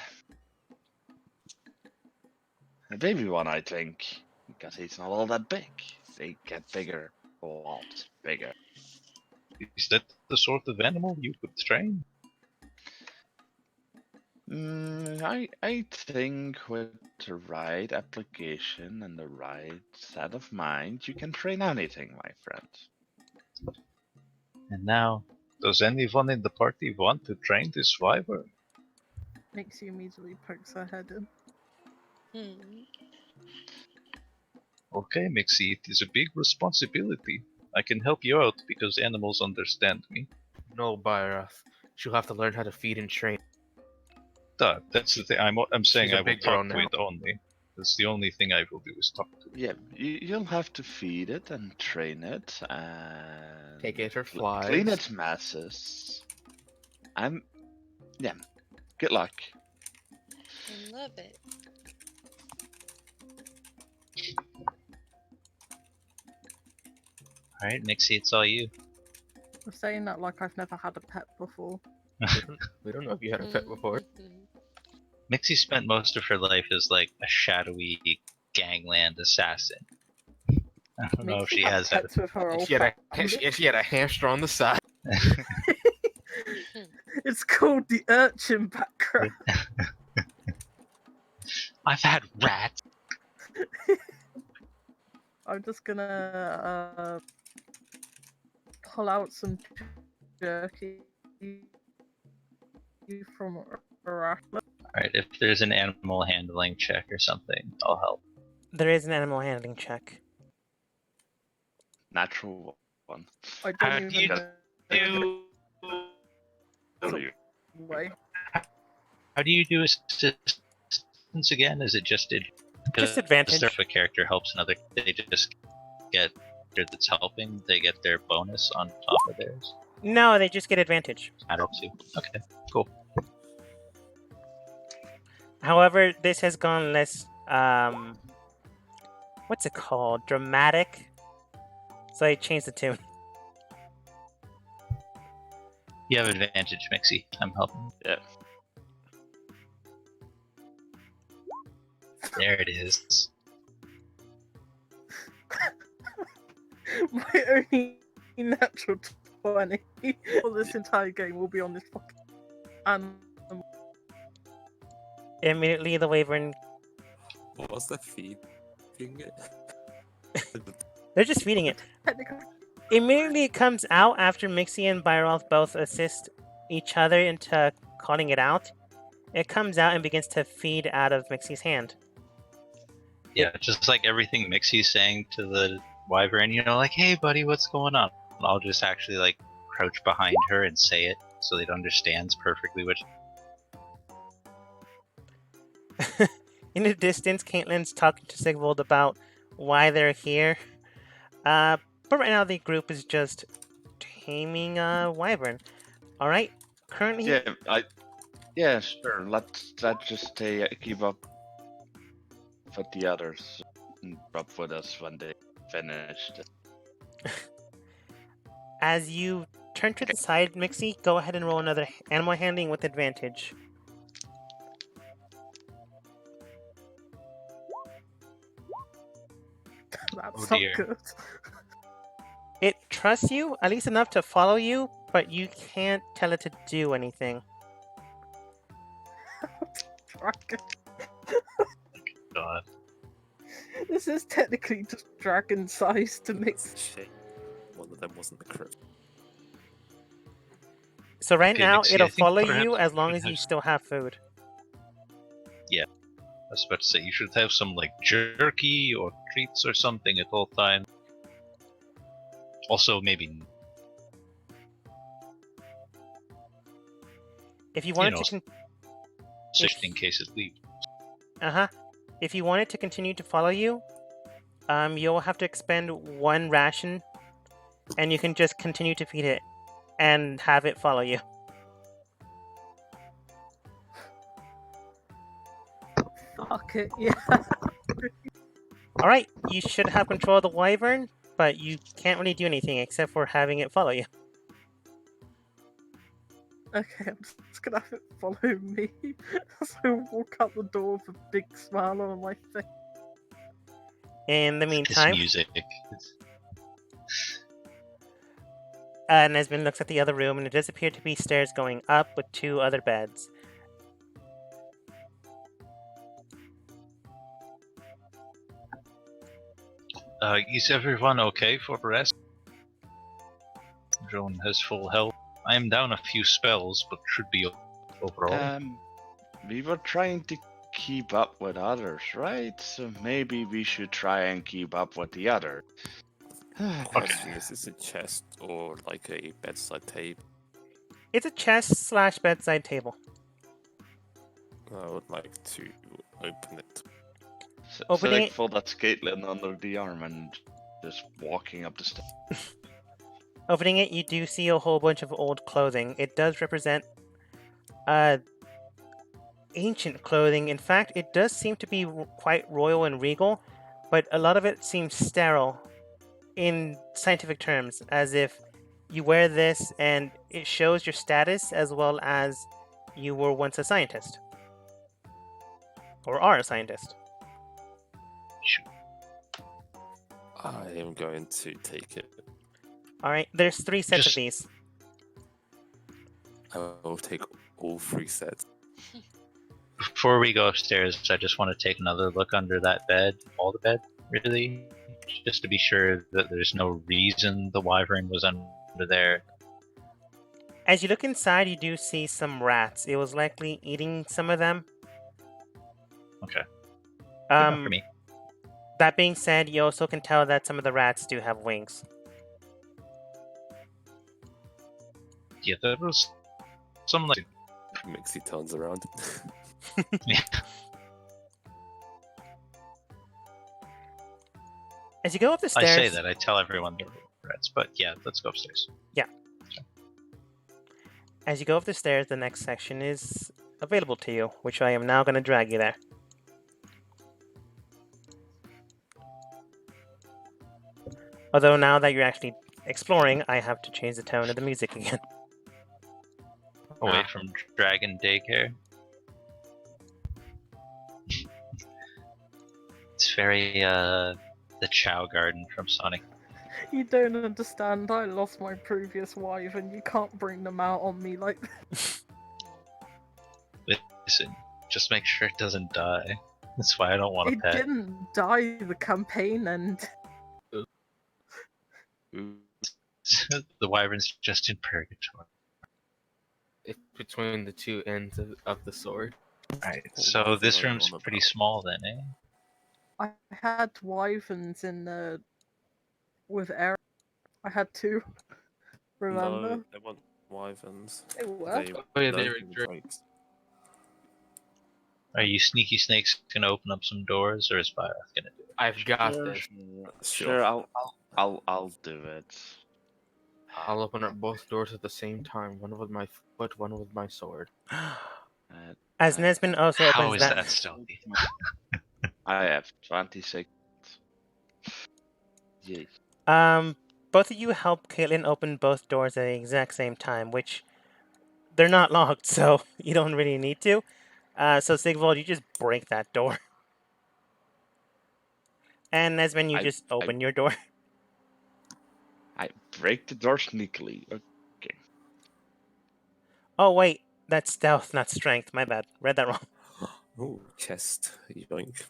a baby one, I think, because he's not all that big. They get bigger, a lot bigger. Is that the sort of animal you could train? I think with the right application and the right set of mind, you can train anything, my friend. And now, does anyone in the party want to train this wyvern? Makes you immediately pokes her head in. Hmm. Okay, Mixie, it is a big responsibility. I can help you out because animals understand me. No, Byrath. She'll have to learn how to feed and train. That's the thing. I'm saying She's a I will big girl talk to now. it only. That's the only thing I will do is talk to it. Yeah, you'll have to feed it and train it and Take it or clean flies. its messes. Yeah. Good luck. I love it. Alright, Mixie, it's all you. I'm saying that like I've never had a pet before. We don't know if you had a pet before. Mhm. Mixie spent most of her life as like a shadowy gangland assassin. I don't know if Mixie she had has had pets with her old She had family. she had a hamster on the side. It's called the urchin background. I've had rats. I'm just gonna pull out some jerky from a rattler. Alright, if there's an animal handling check or something, I'll help. There is an animal handling check. Natural one. I How don't do you even know. do? Way. How do you do assistance again? Is it just Just advantage. If a character helps another, they just get that's helping. They get their bonus on top of theirs. No, they just get advantage. Add up to. Okay, cool. However, this has gone less what's it called? Dramatic. So I changed the tune. You have advantage, Mixie. I'm helping. Yeah. There it is. My only natural 20 for this entire game will be on this fucking animal. Immediately the wyvern What was that feeding it? they're just feeding it. Technically, Immediately it comes out after Mixie and Byroth both assist each other into calling it out. It comes out and begins to feed out of Mixie's hand. Yeah, just like everything Mixie's saying to the wyvern, you know, like, hey buddy, what's going on? I'll just actually like crouch behind her and say it so it understands perfectly which. In the distance, Caitlin's talking to Sigvold about why they're here. But right now the group is just taming a wyvern. Alright, currently... Yeah, sure. Let's just stay, keep up with the others and up with us when they finished. As you turn to the side, Mixie, go ahead and roll another animal handling with advantage. That's Oh, not dear. good. It trusts you, at least enough to follow you, but you can't tell it to do anything. Dragon. God. This is technically just dragon sized to mix. Shit. One of them wasn't the crit. So right Okay, now, Mixie, it'll I think follow perhaps you as long should as you have- still have food. I was about to say, you should have some, like, jerky or treats or something at all times. Also, maybe, If you wanted know, to just in case it leaves. If you want it to continue to follow you, you'll have to expend one ration, and you can just continue to feed it and have it follow you. Fuck it, yeah. Alright, you should have control of the wyvern, but you can't really do anything except for having it follow you. Okay, I'm just gonna have it follow me as I walk out the door with a big smile on my face. In the This meantime, music. Nesbin looks at the other room, and it does appear to be stairs going up with 2 other beds. Is everyone okay for the rest? Drone has full health. I am down a few spells, but should be overall. We were trying to keep up with others, right? So maybe we should try and keep up with the others. Question, is this a chest or like a bedside table? It's a chest/bedside table. I would like to open it. Opening it- Select that Caitlin under the arm and just walking up the stairs. Opening it, you do see a whole bunch of old clothing. It does represent ancient clothing. In fact, it does seem to be quite royal and regal, but a lot of it seems sterile in scientific terms, as if you wear this and it shows your status as well as you were once a scientist. Or are a scientist. I am going to take it. Alright, there's 3 sets Just- of these. I will take all 3 sets. Before we go upstairs, I just want to take another look under that bed, all the bed, really, just to be sure that there's no reason the wyvern was under there. As you look inside, you do see some rats. It was likely eating some of them. Okay. Good enough for Um, me. that being said, you also can tell that some of the rats do have wings. Yeah, there was some like Mixie turns around. yeah. As you go up the I stairs, say that I tell everyone they're rats, but yeah, let's go upstairs. As you go up the stairs, the next section is available to you, which I am now going to drag you there. Although now that you're actually exploring, I have to change the tone of the music again. Away from Dragon Daycare. It's very the Chow Garden from Sonic. You don't understand, I lost my previous wife and you can't bring them out on me like that. Listen, just make sure it doesn't die. That's why I don't want a It pet. didn't die the campaign and The wyvern's just in purgatory. It's between the 2 ends of the sword. Right. What So wyvern this are you room's on pretty about? small then, eh? I had wyverns in the with Eric. I had 2. Remember? No, they weren't wyverns. They were. Oh yeah, no, they were were drakes. Are you sneaky snakes gonna open up some doors, or is Byroth gonna do it? I've got Sure, this. Sure, I'll do it. I'll open up both doors at the same time. One with my foot, one with my sword. As Nesbin also How opens is that stealthy? I have 26. Yes. both of you help Caitlin open both doors at the exact same time, which they're not locked, so you don't really need to. So Sigvald, you just break that door. And Nesmin, you I- just I- open your door. I break the door sneakily. Okay. Oh, wait. That's stealth, not strength. My bad. Read that wrong. Oh, chest. Yoink.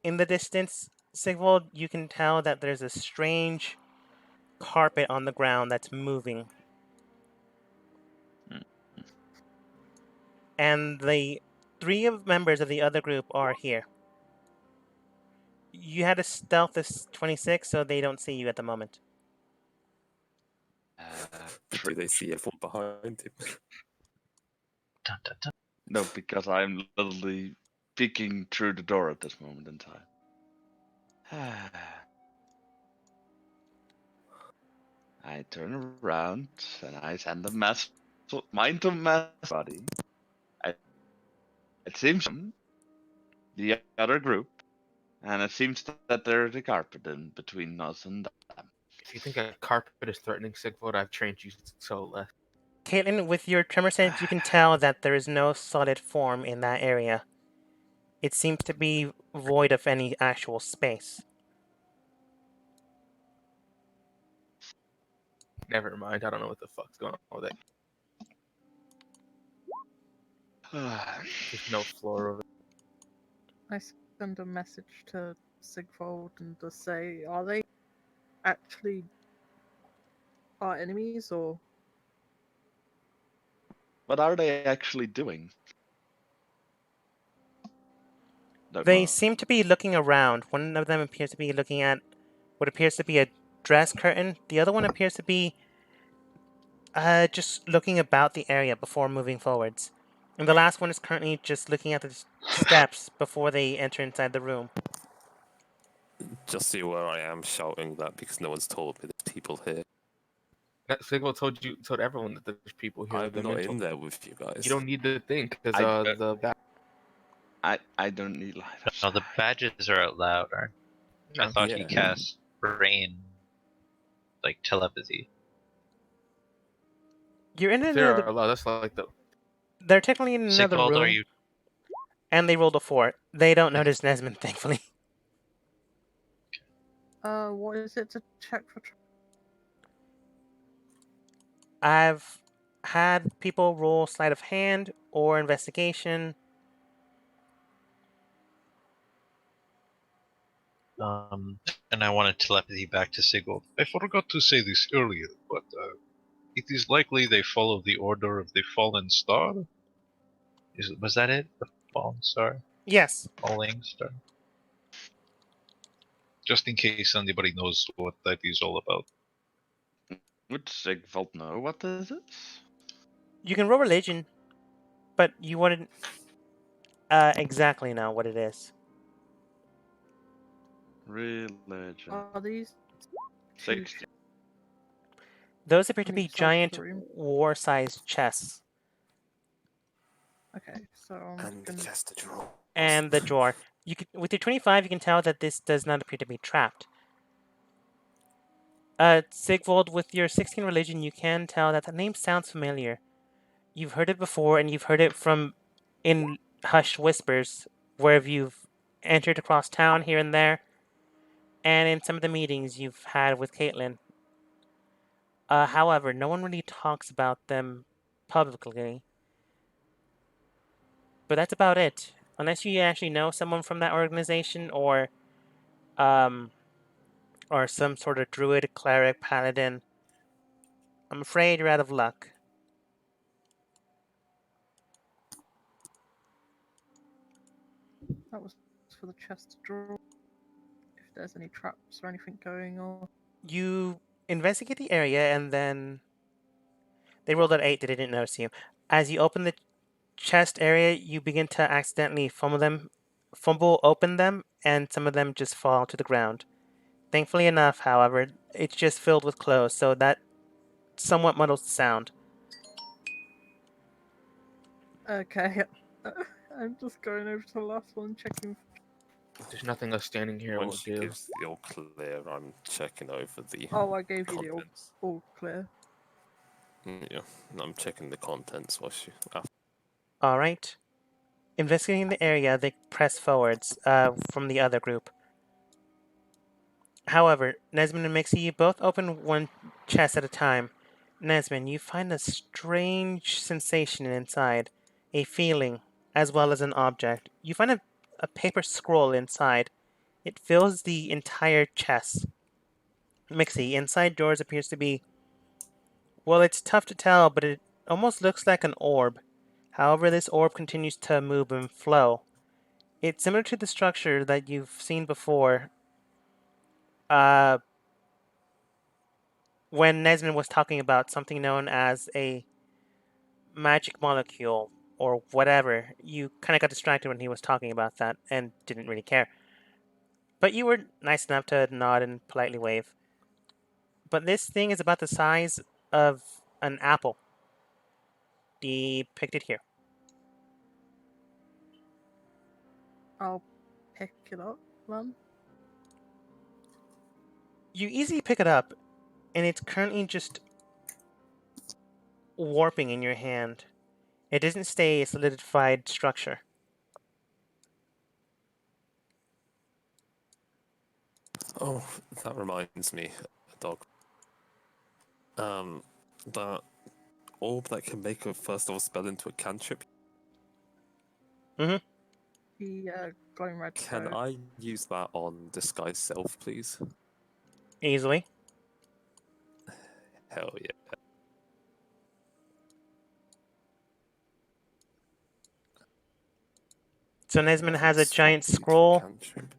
In the distance, Sigvald, you can tell that there's a strange carpet on the ground that's moving. Mm. And the three members of the other group are here. You had a stealth of 26, so they don't see you at the moment. Do they see everyone behind him? Dun, dun, dun. No, because I'm literally peeking through the door at this moment in time. I turn around and I send a mess, mind to mess, buddy. It seems the other group, and it seems that there's a carpet in between us and them. If you think a carpet is threatening Sigvald, I've trained you so less. Caitlin, with your tremor sense, you can tell that there is no solid form in that area. It seems to be void of any actual space. Never mind. I don't know what the fuck's going on with it. Just no floor over. I send a message to Sigfold and just say, are they actually our enemies or? What are they actually doing? Don't They know. seem to be looking around. One of them appears to be looking at what appears to be a dress curtain. The other one appears to be just looking about the area before moving forwards. And the last one is currently just looking at the steps before they enter inside the room. Just see where I am shouting that because no one's told me there's people here. Sigvald told everyone that there's people here. I'm The not mental- in there with you guys. You don't need to think because I don't need light of No, the sight. badges are out loud, aren't? I No. thought he Yeah. cast brain, like telepathy. You're in There another. are a lot. That's like the They're technically in another Sigvald, room, are you? and they rolled a 4. They don't notice Nesmond, thankfully. What is it to check for? I've had people roll sleight of hand or investigation. And I wanted telepathy back to Sigvald. I forgot to say this earlier, but it is likely they follow the order of the fallen star. Was that it? The fallen star? Yes. Falling star? Just in case anybody knows what that is all about. Would Sigvald know what this is? You can roll religion, but you wouldn't exactly know what it is. Religion. Are these 60. Those appear to on be each side of giant the room? war-sized chests. Okay, so I'm And the gonna. chest of drawers. And the drawer. You can, with your 25, you can tell that this does not appear to be trapped. Sigvald, with your 16 religion, you can tell that the name sounds familiar. You've heard it before, and you've heard it from in hushed whispers, where you've entered across town here and there, and in some of the meetings you've had with Caitlin. However, no one really talks about them publicly. But that's about it. Unless you actually know someone from that organization, um, or some sort of druid, cleric, paladin, I'm afraid you're out of luck. That was for the chest to draw. If there's any traps or anything going on. You investigate the area, and then they rolled at 8. They didn't notice you. As you open the chest area, you begin to accidentally fumble open them, and some of them just fall to the ground. Thankfully enough, however, it's just filled with clothes, so that somewhat muddles the sound. Okay, I'm just going over to the last one, checking There's nothing us standing here will Once she do. gives the all clear, I'm checking over the Oh, I gave you the contents. all clear. Yeah, and I'm checking the contents while she. All right. Investigating the area, they press forwards from the other group. However, Nesmond and Mixie, you both open one chest at a time. Nesmond, you find a strange sensation inside, a feeling, as well as an object. You find a paper scroll inside. It fills the entire chest. Mixie, inside yours appears to be, well, it's tough to tell, but it almost looks like an orb. However, this orb continues to move and flow. It's similar to the structure that you've seen before. Uh, when Nesmond was talking about something known as a magic molecule or whatever, you kind of got distracted when he was talking about that and didn't really care. But you were nice enough to nod and politely wave. But this thing is about the size of an apple. Depicted here. I'll pick it up then. You easily pick it up, and it's currently just warping in your hand. It doesn't stay a solidified structure. Oh, that reminds me, dog. That orb that can make a first level spell into a cantrip. The glowing red Can glow. I use that on disguise self, please? Easily. Hell yeah. So Nesmond has a Swap giant into scroll. cantrip.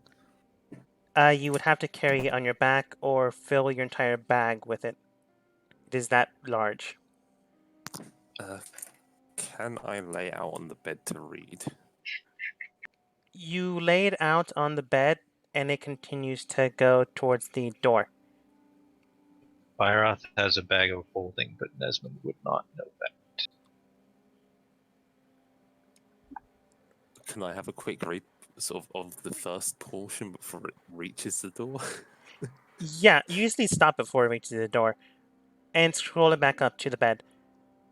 You would have to carry it on your back or fill your entire bag with it. It is that large. Can I lay out on the bed to read? You lay it out on the bed, and it continues to go towards the door. Byroth has a bag of holding, but Nesmond would not know that. Can I have a quick read sort of the first portion before it reaches the door? Yeah, you usually stop before it reaches the door, and scroll it back up to the bed.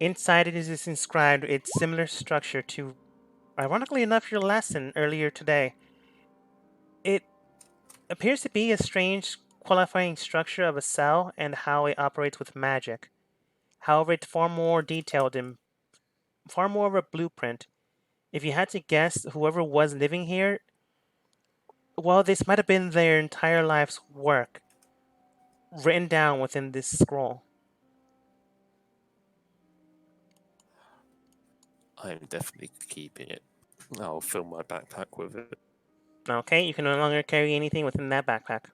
Inside it is inscribed its similar structure to, ironically enough, your lesson earlier today. It appears to be a strange qualifying structure of a cell and how it operates with magic. However, it's far more detailed and far more of a blueprint. If you had to guess, whoever was living here, well, this might have been their entire life's work written down within this scroll. I'm definitely keeping it. I'll fill my backpack with it. Okay, you can no longer carry anything within that backpack.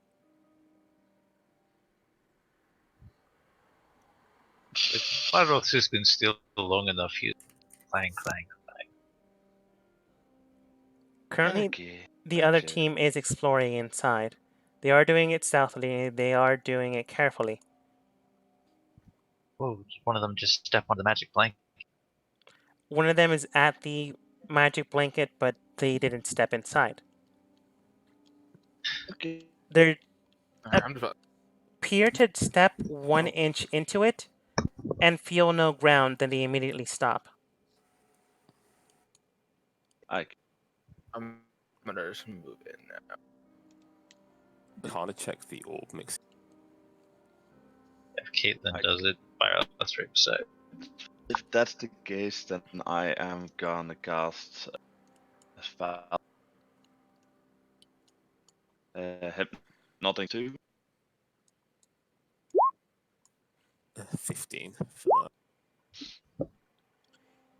Byroth has been still long enough. He's clang, clang. Currently, Okay. the other okay. team is exploring inside. They are doing it stealthily, they are doing it carefully. Whoa, did one of them just step on the magic blanket? One of them is at the magic blanket, but they didn't step inside. Okay. They I'm just appear to step 1 Oh. inch into it and feel no ground, then they immediately stop. I'm gonna just move in now. Can't I check the orb mix? If Caitlyn does it, Byroth's right beside. If that's the case, then I am gonna cast a spell. Hypnotic 2. 15 for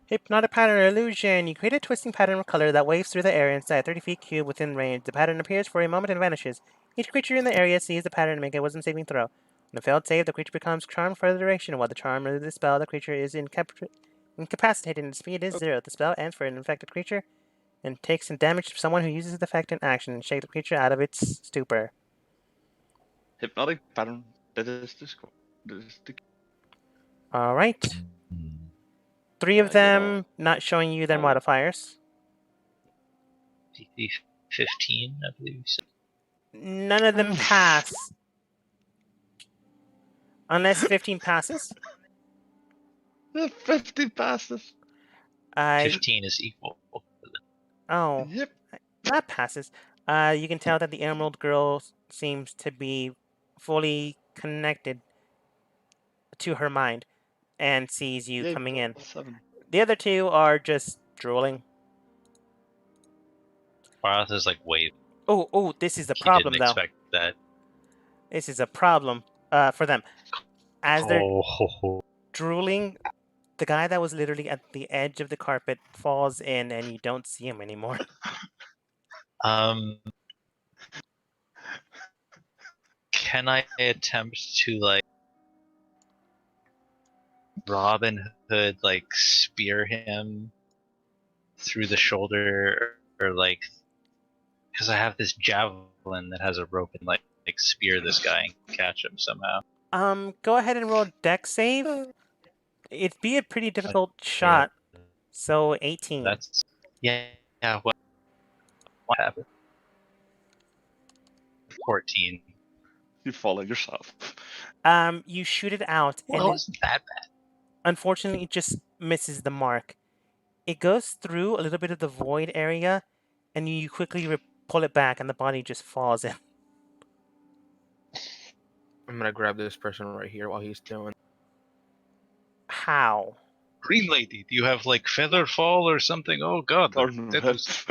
Hypnotic pattern illusion. You create a twisting pattern of color that waves through the air inside a 30 feet cube within range. The pattern appears for a moment and vanishes. Each creature in the area sees the pattern and make a wisdom saving throw. On a failed save, the creature becomes charmed for the duration. While the charm of the spell, the creature is incapacitated and the speed is 0. The spell ends for an infected creature and takes some damage to someone who uses the effect in action and shake the creature out of its stupor. Hypnotic pattern. That is the score. That is the Alright. Hmm. 3 of get all- them not showing you their all- modifiers. DC 15, I believe you said. None of them pass. Unless 15 passes. 50 passes. 15 is equal. Oh, Yep. that passes. You can tell that the Emerald Girl seems to be fully connected to her mind and sees you Yay, coming in. +7. The other two are just drooling. Parath is like, wait, Oh, this is a he problem, didn't though. expect that. This is a problem for them. As they're Oh, drooling, the guy that was literally at the edge of the carpet falls in and you don't see him anymore. Can I attempt to like Robin Hood like spear him through the shoulder or like because I have this javelin that has a rope and like spear this guy and catch him somehow. Go ahead and roll dex save. It'd be a pretty difficult shot. So 18. That's yeah. What happened? 14. You follow yourself. You shoot it out, Well, and it wasn't that bad. unfortunately, it just misses the mark. It goes through a little bit of the void area, and you quickly pull it back, and the body just falls in. I'm gonna grab this person right here while he's doing. How? Green Lady, do you have like feather fall or something? Oh god, Gordon that was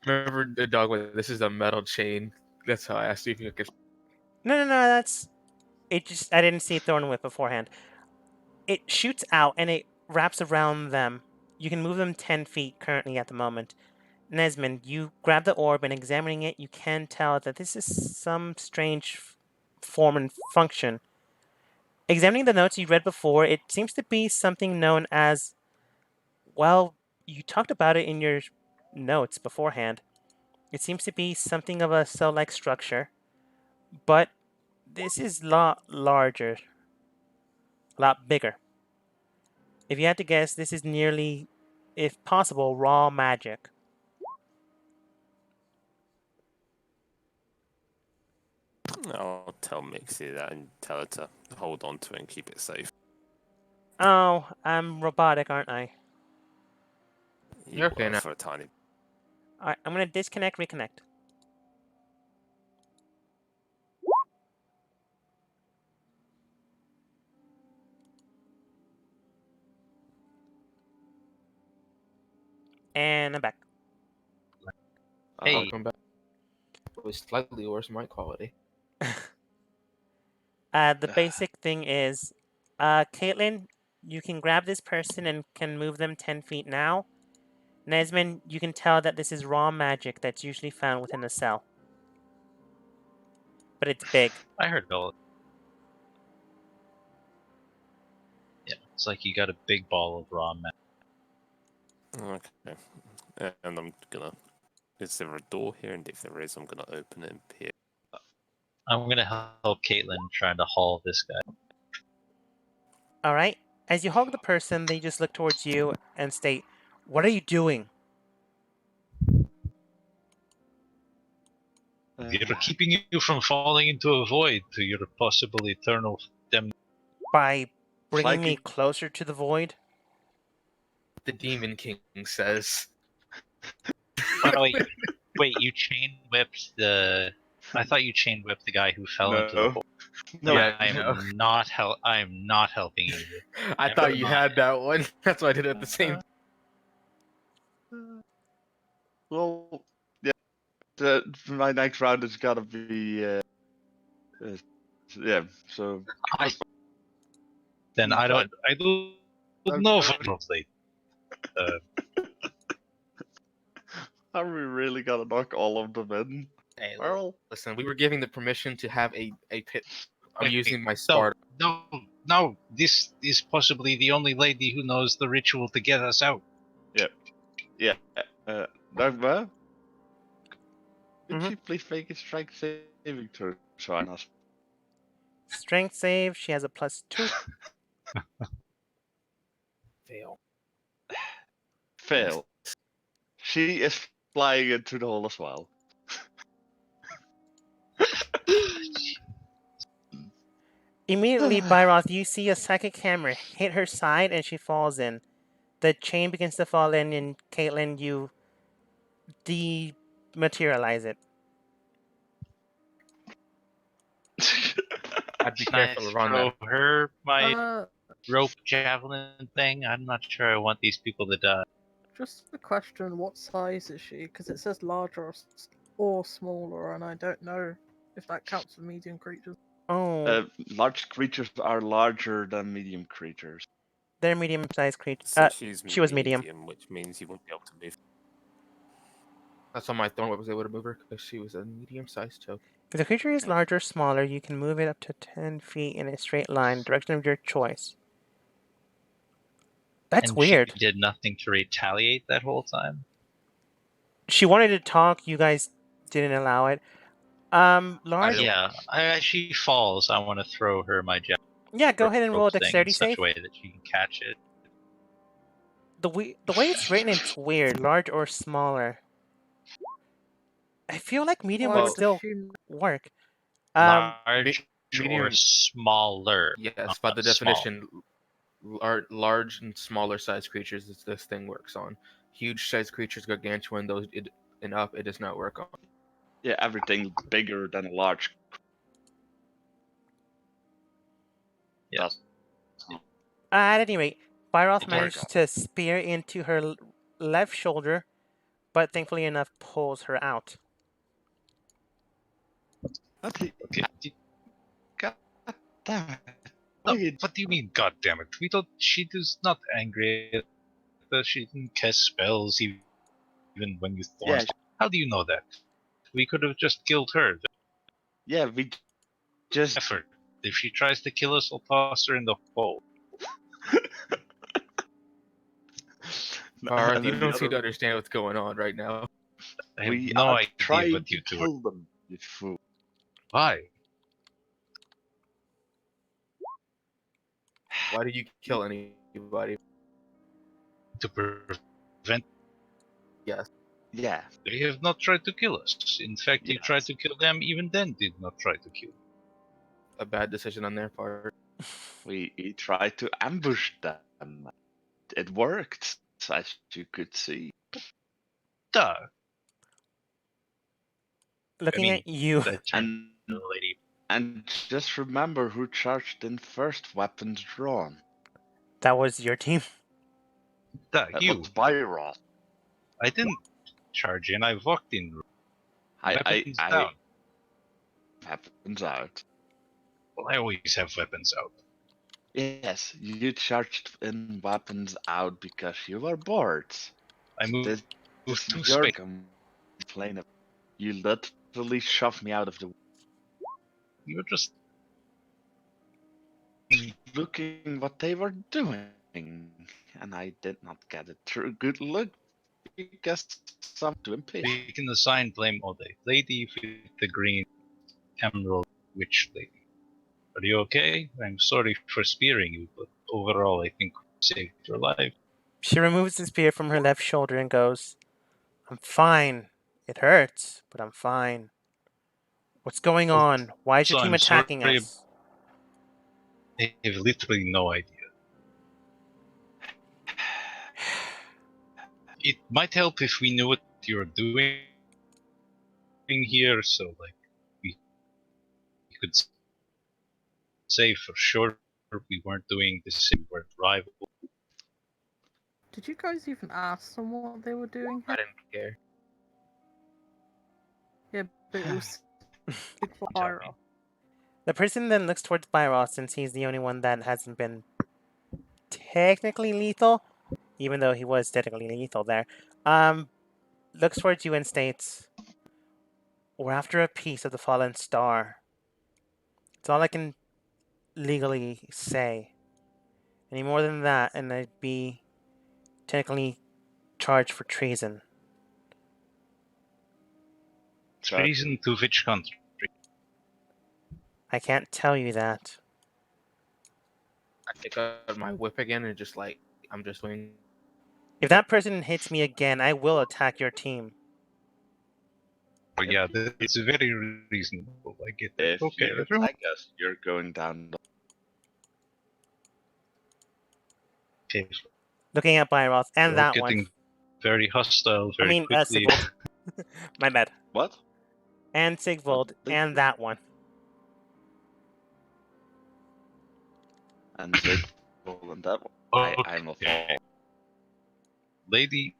Remember the dog with this is a metal chain. That's how I asked you if you could. No, that's it. Just I didn't see Thorn Whip beforehand. It shoots out and it wraps around them. You can move them 10 feet currently at the moment. Nesmond, you grab the orb and examining it, you can tell that this is some strange form and function. Examining the notes you read before, it seems to be something known as, well, you talked about it in your notes beforehand. It seems to be something of a cell-like structure, but this is a lot larger, a lot bigger. If you had to guess, this is nearly, if possible, raw magic. I'll tell Mixie that and tell her to hold on to it and keep it safe. Oh, I'm robotic, aren't I? You're okay now. For a tiny. Alright, I'm gonna disconnect, reconnect. And I'm back. Hey. Welcome back. It was slightly worse mic quality. The basic thing is, Caitlin, you can grab this person and can move them 10 feet now. Nesmond, you can tell that this is raw magic that's usually found within a cell. But it's big. I heard about it. Yeah, it's like you got a big ball of raw magic. Okay. And I'm gonna. Is there a door here? And if there is, I'm gonna open it and peer. I'm gonna help Caitlin trying to haul this guy. Alright? As you hug the person, they just look towards you and state, "What are you doing?" We're keeping you from falling into a void to your possible eternal damnation. By bringing me Flanking. closer to the void? The Demon King says. Oh, wait, you chain whipped the. I thought you chain whipped the guy who fell into the No. hole. No. Yeah, I no. am not I am not helping you. I Never thought you mind. had that one. That's why I did it at the same time. Well, yeah. My next round is gotta be. Yeah. So. Then I don't I'm know sorry. for late. Are we really gonna knock all of them in? Hey, Well, listen, we were giving the permission to have a pit. I'm Wait, using my No, Sparta. no. This is possibly the only lady who knows the ritual to get us out. yeah. Dagmar, could Mhm. you please make a strength saving throw? Join us. Strength save, she has a +2. Fail. Fail. She is flying into the hole as well. Immediately, Byroth, you see a psychic hammer hit her side and she falls in. The chain begins to fall in, and Caitlin, you dematerialize it. I'd be Can I careful around that. throw her my Uh, rope javelin thing? I'm not sure I want these people to die. just a question: what size is she? Because it says larger or smaller, and I don't know if that counts for medium creatures. Oh, Large creatures are larger than medium creatures. they're medium-sized creatures. So she's she was medium. which means you won't be able to move. That's why my thorn whip was able to move her because she was a medium-sized choke. If the creature is larger or smaller, you can move it up to 10 feet in a straight line, direction of your choice. That's And weird. she did nothing to retaliate that whole time. She wanted to talk, you guys didn't allow it. Large. Yeah, as she falls, I want to throw her my javelin Yeah, go ahead and roll a thing dexterity in such save. a way that she can catch it. The way it's written, it's weird. Large or smaller. I feel like medium Well, I would would still assume work. Large medium- or smaller. Yes, by the small. definition, large and smaller sized creatures is this thing works on. Huge sized creatures, gargantuan, those and up, it does not work on. Yeah, everything bigger than a large. Yeah. does. At any rate, Byroth It managed works. to spear into her left shoulder, but thankfully enough pulls her out. Okay. God damn it. No, Why what do you mean, God damn it? We don't. She is not angry at us. She didn't cast spells even when you thorns. Yeah. How do you know that? We could have just killed her. Yeah, we just. Effort. If she tries to kill us, I'll toss her in the hole. Barth, And you then don't the seem to other, understand what's going on right now. I have we no are idea trying what to you two are. kill them, you fool. Why? Why did you kill anybody? To prevent. Yes, Yeah, They have not tried to kill us. In fact, you Yes. tried to kill them. Even then, did not try to kill. a bad decision on their part. we tried to ambush them. It worked, as you could see. Duh. Looking mean, at you, That turned And the lady. and just remember who charged in first, weapons drawn. that was your team. Duh, That you. was Byroth. I didn't charge in. I walked in. Weapons I down. weapons out. Well, I always have weapons out. Yes, you charged in weapons out because you were bored. I moved This to is your space. complaint. You literally shoved me out of the You were just. looking what they were doing, and I did not get a true good look because I'm too impatient. We can assign blame all day. Lady with the green emerald witch lady. Are you okay? I'm sorry for spearing you, but overall, I think we saved your life. She removes the spear from her left shoulder and goes, "I'm fine. It hurts, but I'm fine. What's going on? Why is your So team I'm attacking sorry. us?" I have literally no idea. It might help if we knew what you're doing here, so like we could say for sure we weren't doing the same, we weren't rival. Did you guys even ask them what they were doing I here? didn't care. Yeah, but it was big for Tell me. Pyro. The person then looks towards Byroth since he's the only one that hasn't been technically lethal, even though he was technically lethal there. Looks towards you and states, "We're after a piece of the fallen star. It's all I can legally say. Any more than that, and I'd be technically charged for treason." Treason to which country? "I can't tell you that." I take out my whip again and just like I'm just waiting. If that person hits me again, I will attack your team. Oh, yeah, it's very reasonable. I get that. If Okay, you let's remove. attack us, you're going down. Okay, Looking at Byroth and you're that getting one. very hostile very quickly. Sigvold. My bad. What? And Sigvold and that one. And say, and that one. I'm a fall. Lady,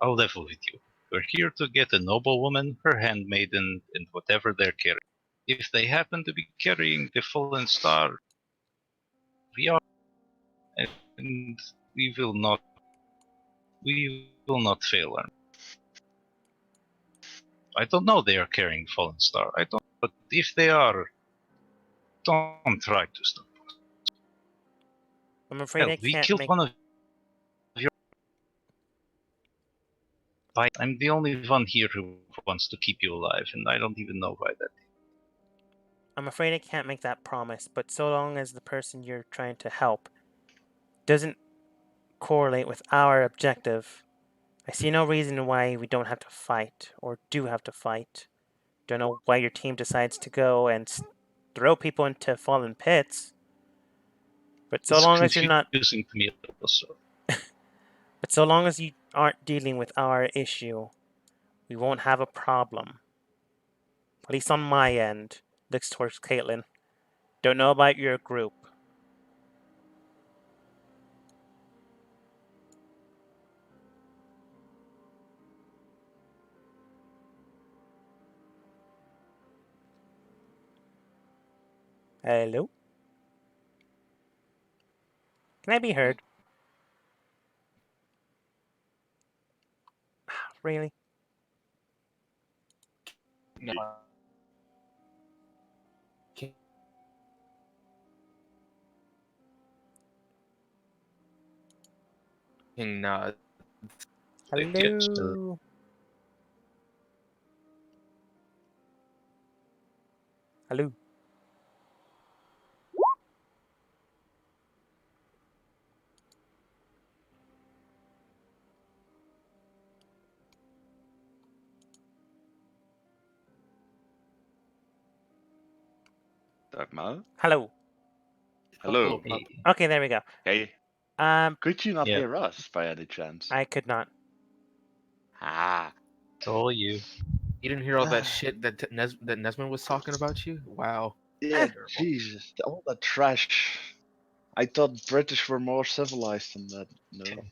I'll level with you. We're here to get a noblewoman, her handmaiden, and whatever they're carrying. If they happen to be carrying the fallen star, we are, and we will not fail her. I don't know they are carrying fallen star. I don't. But if they are, don't try to stop us. I'm afraid I We can't killed make. one of your. I'm the only one here who wants to keep you alive, and I don't even know why that. I'm afraid I can't make that promise. But so long as the person you're trying to help doesn't correlate with our objective, I see no reason why we don't have to fight or do have to fight. Don't know why your team decides to go and throw people into fallen pits. But so It's long as you're not. confusing to me also. But so long as you aren't dealing with our issue, we won't have a problem. At least on my end. Looks towards Caitlin. Don't know about your group. Hello? Can I be heard? Really? No. Nah. Hello? Hello? Dark Mouth? Hello? Hello. Hey, Okay, there we go. Hey, Um, could you not Yeah. hear us by any chance? I could not. Ah. it's all you. You didn't hear all that shit that that Nesman was talking about you? Wow. Yeah, Terrible. Jesus, all that trash. I thought British were more civilized than that. No.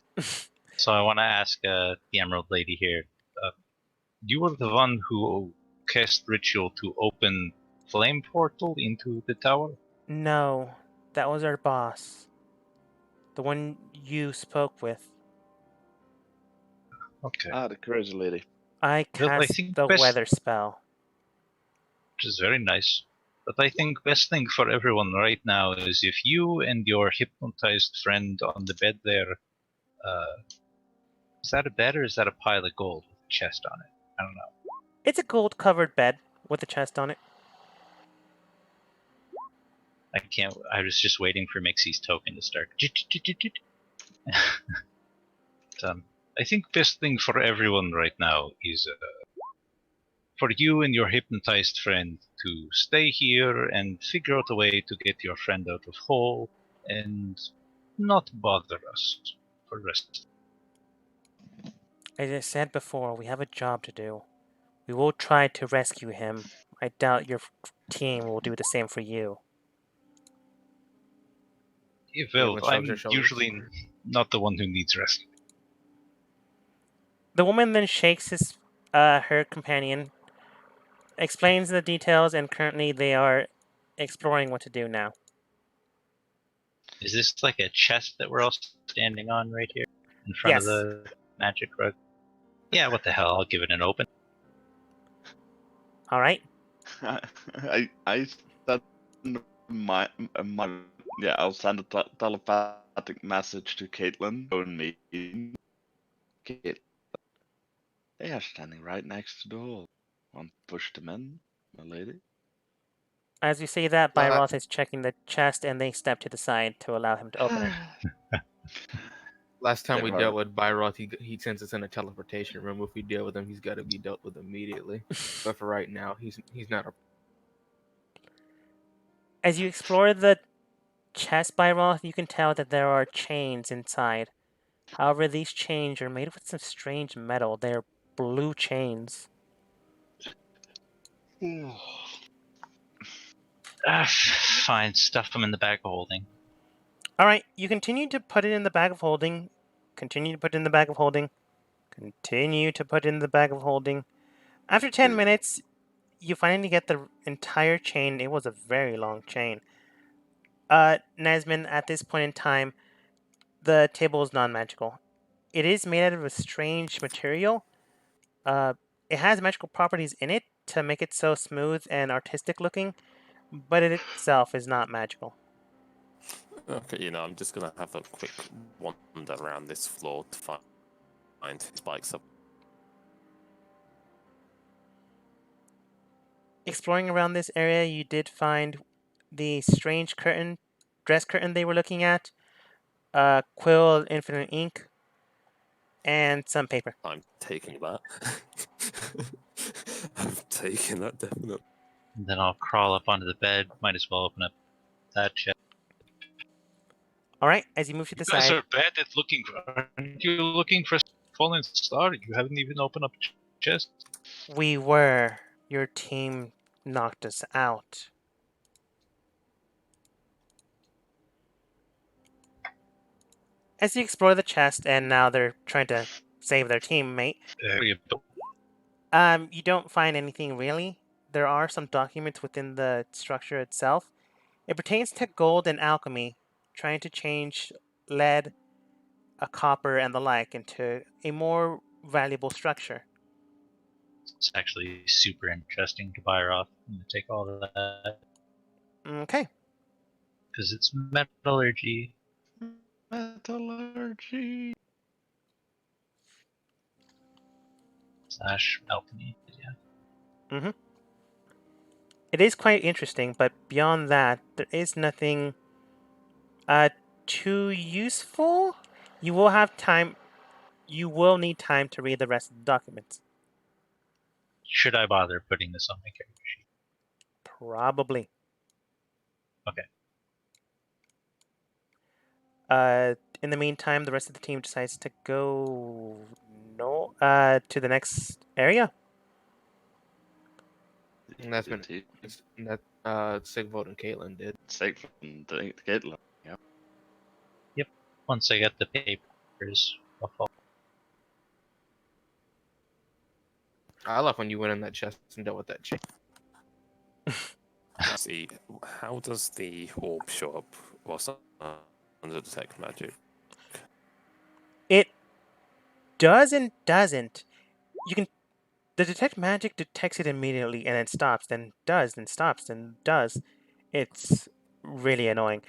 So I want to ask the Emerald Lady here. You were the one who cast ritual to open flame portal into the tower? No, that was our boss. The one you spoke with. Okay. Ah, the crazy lady. I Well, I cast think the best, weather spell. which is very nice. But I think best thing for everyone right now is if you and your hypnotized friend on the bed there, is that a bed or is that a pile of gold with a chest on it? I don't know. It's a gold covered bed with a chest on it. I can't. I was just waiting for Mixie's token to start. I think best thing for everyone right now is for you and your hypnotized friend to stay here and figure out a way to get your friend out of hole and not bother us for the rest. As I said before, we have a job to do. We will try to rescue him. I doubt your team will do the same for you. Well, which shrugs her I'm shoulders. usually not the one who needs rest. The woman then shakes her companion, explains the details, and currently they are exploring what to do now. Is this like a chest that we're all standing on right here in front of Yes. the magic rug? Yeah, what the hell? I'll give it an open. All right. I send my yeah. I'll send a telepathic message to Caitlin. Phone me. Caitlin. They are standing right next to the hole. Want to push them in, my lady? As you say that, Byroth is checking the chest, and they step to the side to allow him to open it. Last time Yeah, we right. dealt with Byroth, he sends us in a teleportation room. If we deal with him, he's got to be dealt with immediately. But for right now, he's not a. As you explore the chest by Roth, you can tell that there are chains inside. However, these chains are made with some strange metal. They're blue chains. Fine, stuff them in the bag of holding. All right, you continue to put it in the bag of holding. Continue to put it in the bag of holding. Continue to put it in the bag of holding. After 10 minutes, you finally get the entire chain. It was a very long chain. Nesmin, at this point in time, the table is non-magical. It is made out of a strange material. Uh, it has magical properties in it to make it so smooth and artistic looking, but it itself is not magical. Okay, I'm just gonna have a quick wander around this floor to find spikes up. Exploring around this area, you did find the strange dress curtain they were looking at, quill, infinite ink, and some paper. I'm taking that. I'm taking that, definitely. And then I'll crawl up onto the bed. Might as well open up that chest. All right, as you move to the You guys side, are bad at looking for. Aren't you looking for fallen star? You haven't even opened up chest. we were. Your team knocked us out. As you explore the chest, and now they're trying to save their teammate, you don't find anything really. There are some documents within the structure itself. It pertains to gold and alchemy, trying to change lead, a copper, and the like into a more valuable structure. It's actually super interesting to buy her off. I'm gonna take all of that Okay. because it's metallurgy. Metallurgy. / alchemy. Yeah. Mm-hmm. It is quite interesting, but beyond that, there is nothing too useful. You will have time. You will need time to read the rest of the documents. Should I bother putting this on my character sheet? Probably. Okay. In the meantime, the rest of the team decides to go to the next area. And that's been that Sigvold and Caitlin did. Sigvold and Caitlin. Yeah. Yep. Once I get the papers, I'll follow. I love when you went in that chest and dealt with that chick. See, how does the orb show up whilst under detect magic? It does and doesn't. The detect magic detects it immediately and then stops, then does, then stops, then does. It's really annoying.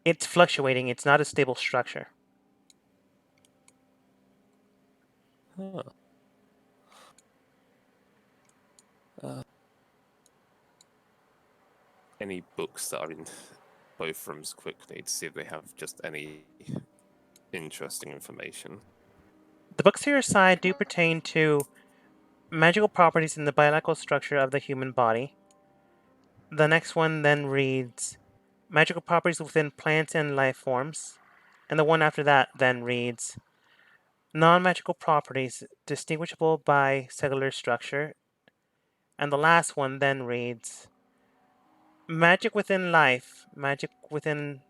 It's fluctuating. It's not a stable structure. Huh. Any books that are in both rooms quickly to see if they have just any interesting information. The books to your side do pertain to magical properties in the biological structure of the human body. The next one then reads magical properties within plants and life forms. And the one after that then reads non-magical properties distinguishable by cellular structure. And the last one then reads magic within life, magic within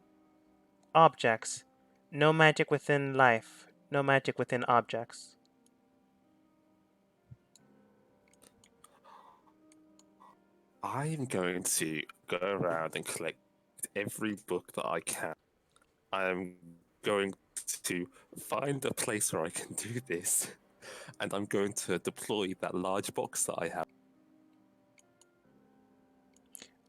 objects, no magic within life, no magic within objects. I'm going to go around and collect every book that I can. I'm going to find a place where I can do this, and I'm going to deploy that large box that I have.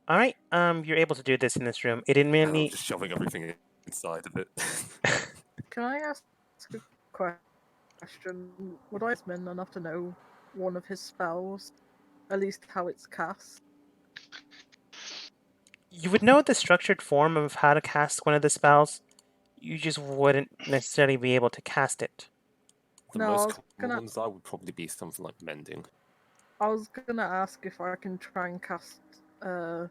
All right, you're able to do this in this room. It And I'm immediately. just shoving everything inside of it. Can I ask a question? Would I have been enough to know one of his spells? At least how it's cast? You would know the structured form of how to cast one of the spells. you just wouldn't necessarily be able to cast it. The No, I most was common gonna- ones I would probably be something like mending. I was gonna ask if I can try and cast a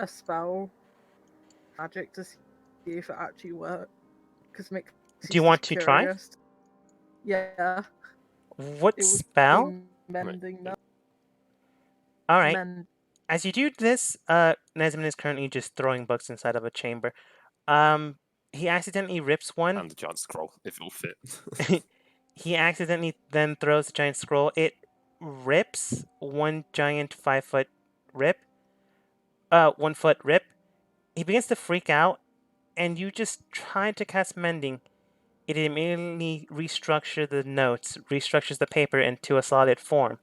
spell magic to see if it actually works. Because Do you want to try? curious. Yeah, What it was spell? mending. No, All right. mend. As you do this, Nesmond is currently just throwing books inside of a chamber. He accidentally rips one. And the giant scroll, if it'll fit. He accidentally then throws the giant scroll. It rips one giant 5-foot rip. 1-foot rip. He begins to freak out, and you just try to cast mending. It immediately restructures the notes, restructures the paper into a solid form.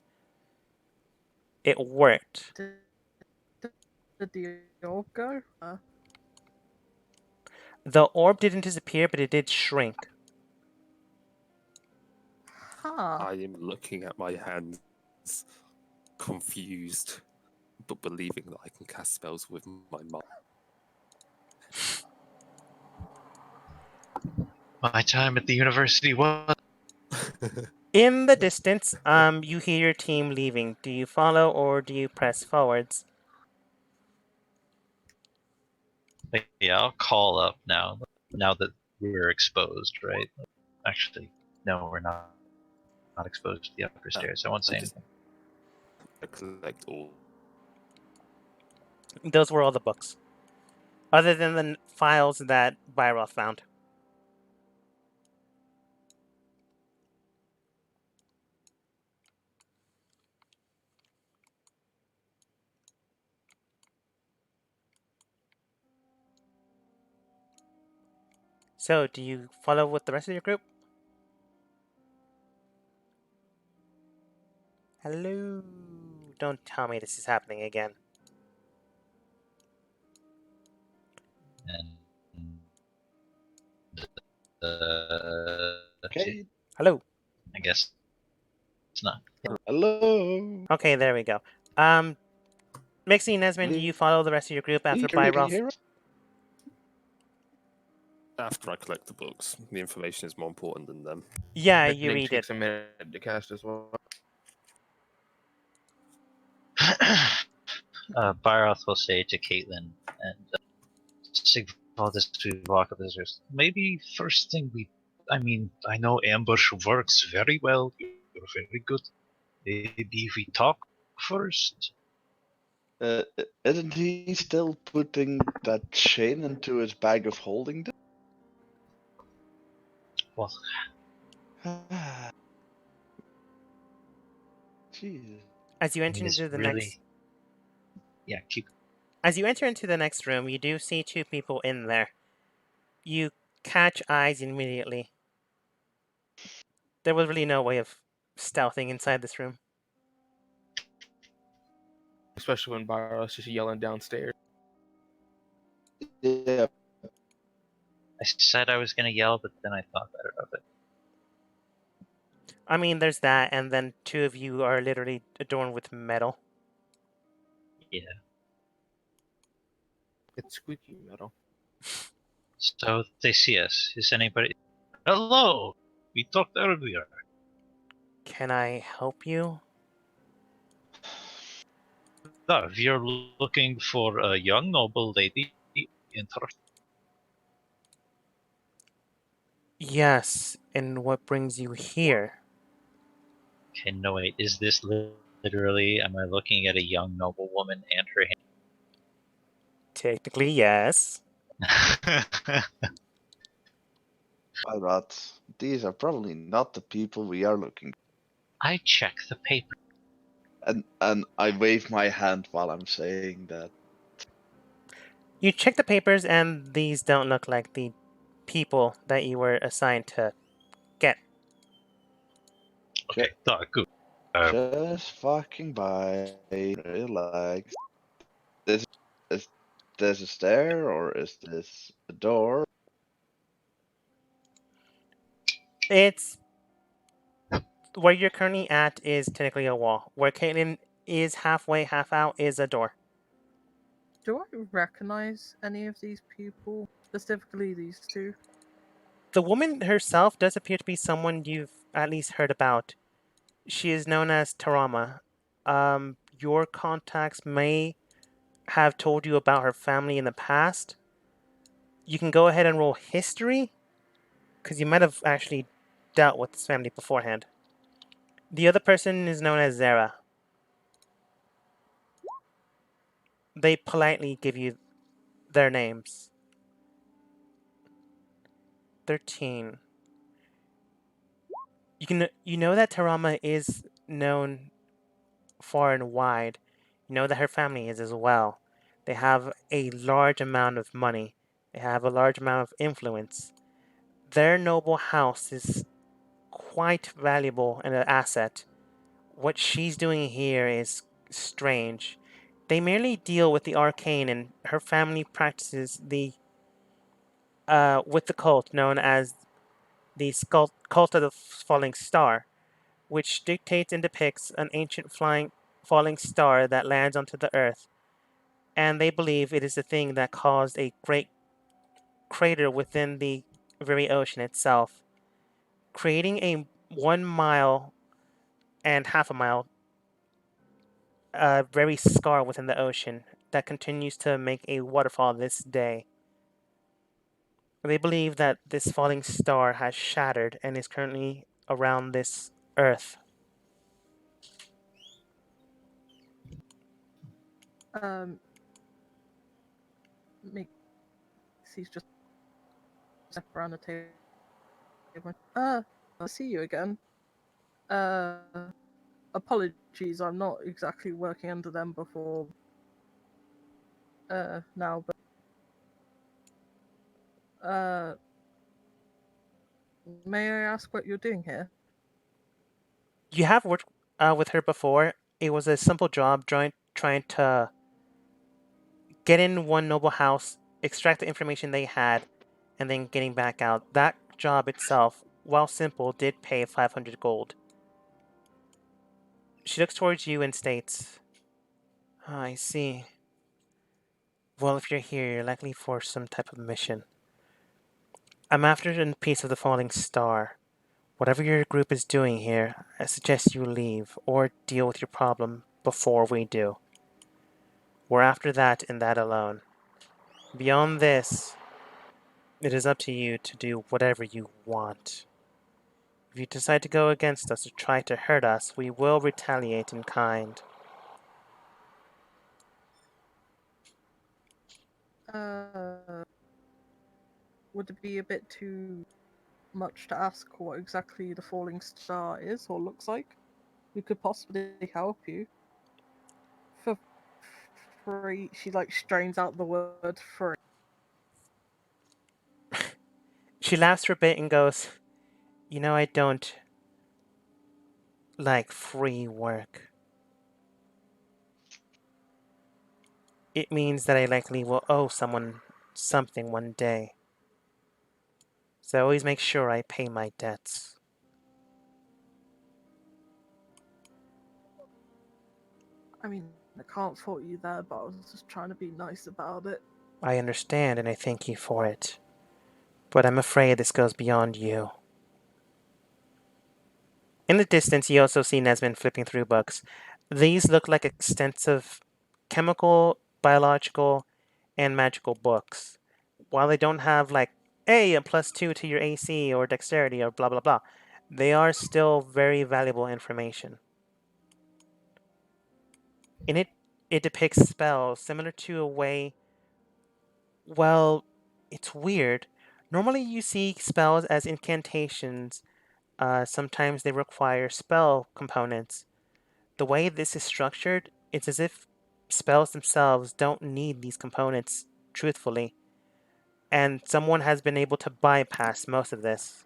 It worked. Did the orb go? The orb didn't disappear, but it did shrink. Huh. I am looking at my hands, confused, but believing that I can cast spells with my mind. My time at the university was. In the distance, you hear your team leaving. Do you follow or do you press forwards? But yeah, I'll call up now. Now that we're exposed, right? Actually, no, we're not exposed to the upper stairs. I won't say anything. I collect all. Those were all the books. Other than the files that Byroth found. So, do you follow with the rest of your group? Hello? Don't tell me this is happening again. And Okay. Hello? I guess it's not. Hello. Okay, there we go. Mixie and Nesmond, do you follow the rest of your group after Can you Byroth? hear us? After I collect the books, the information is more important than them. Yeah, you Mending read it. takes a minute to cast as well. Byroth will say to Caitlin and Sigvald as we walk up the stairs. Maybe first thing I know ambush works very well. You're very good. Maybe we talk first. Isn't he still putting that chain into his bag of holding? Well, Jesus. As you I enter mean, it's into the really. next Yeah, keep. As you enter into the next room, you do see two people in there. You catch eyes immediately. There was really no way of stealthing inside this room. Especially when Byros just yelling downstairs. Yeah. I said I was gonna yell, but then I thought better of it. I mean, there's that, and then two of you are literally adorned with metal. Yeah. It's squeaky metal. So they see us. Is anybody? Hello. We talked earlier. Can I help you? No, if you're looking for a young noble lady, interested. Yes, and what brings you here? Okay, no wait. Is this literally? Am I looking at a young noble woman and her Technically, yes. hand? Well, rats. These are probably not the people we are looking for. I check the paper. And I wave my hand while I'm saying that. You check the papers, and these don't look like the people that you were assigned to get. Okay, good. Just fucking by. Relax. Is this a stair or is this a door? It's where you're currently at is technically a wall. Where Caitlin is halfway, half out is a door. Do I recognize any of these people? Specifically these two? The woman herself does appear to be someone you've at least heard about. She is known as Tarama. Your contacts may have told you about her family in the past. You can go ahead and roll history, because you might have actually dealt with this family beforehand. The other person is known as Zara. They politely give you their names. 13. You know that Tarama is known far and wide. You know that her family is as well. They have a large amount of money. They have a large amount of influence. Their noble house is quite valuable and an asset. What she's doing here is strange. They merely deal with the arcane, and her family practices the with the cult known as the cult of the falling star, which dictates and depicts an ancient falling star that lands onto the earth, and they believe it is the thing that caused a great crater within the very ocean itself, creating a 1 mile and half a mile very scar within the ocean that continues to make a waterfall this day. They believe that this falling star has shattered and is currently around this earth. Mixie's just step around the table. I see you again. Apologies, I'm not exactly working under them before now, but may I ask what you're doing here? You have worked with her before. It was a simple job trying to get in one noble house, extract the information they had, and then getting back out. That job itself, while simple, did pay 500 gold. She looks towards you and states, "Ah, I see. Well, if you're here, you're likely for some type of mission. I'm after a piece of the falling star. Whatever your group is doing here, I suggest you leave or deal with your problem before we do. We're after that and that alone. Beyond this, it is up to you to do whatever you want. If you decide to go against us or try to hurt us, we will retaliate in kind." Would it be a bit too much to ask what exactly the falling star is or looks like? We could possibly help you. For free, she strains out the word free. She laughs for a bit and goes, I don't like free work. It means that I likely will owe someone something one day. So I always make sure I pay my debts. I mean, I can't fault you there, but I was just trying to be nice about it. I understand and I thank you for it. But I'm afraid this goes beyond you. In the distance, you also see Nesmond flipping through books. These look like extensive chemical, biological, and magical books. While they don't have a +2 to your AC or dexterity or blah blah blah, they are still very valuable information. In it, it depicts spells similar to a way. Well, it's weird. Normally, you see spells as incantations. Sometimes they require spell components. The way this is structured, it's as if spells themselves don't need these components, truthfully, and someone has been able to bypass most of this.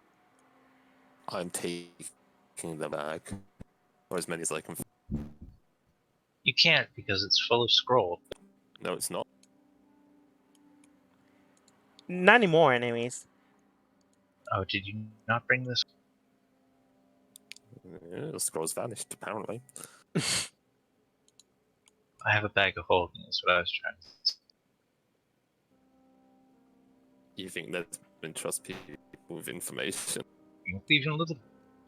I'm taking them back, or as many as I can. You can't because it's full of scroll. No, it's not. Not anymore, anyways. Oh, did you not bring this? Yeah, the scrolls vanished, apparently. I have a bag of holding, is what I was trying to say. You think there's been trust people with information. Not even a little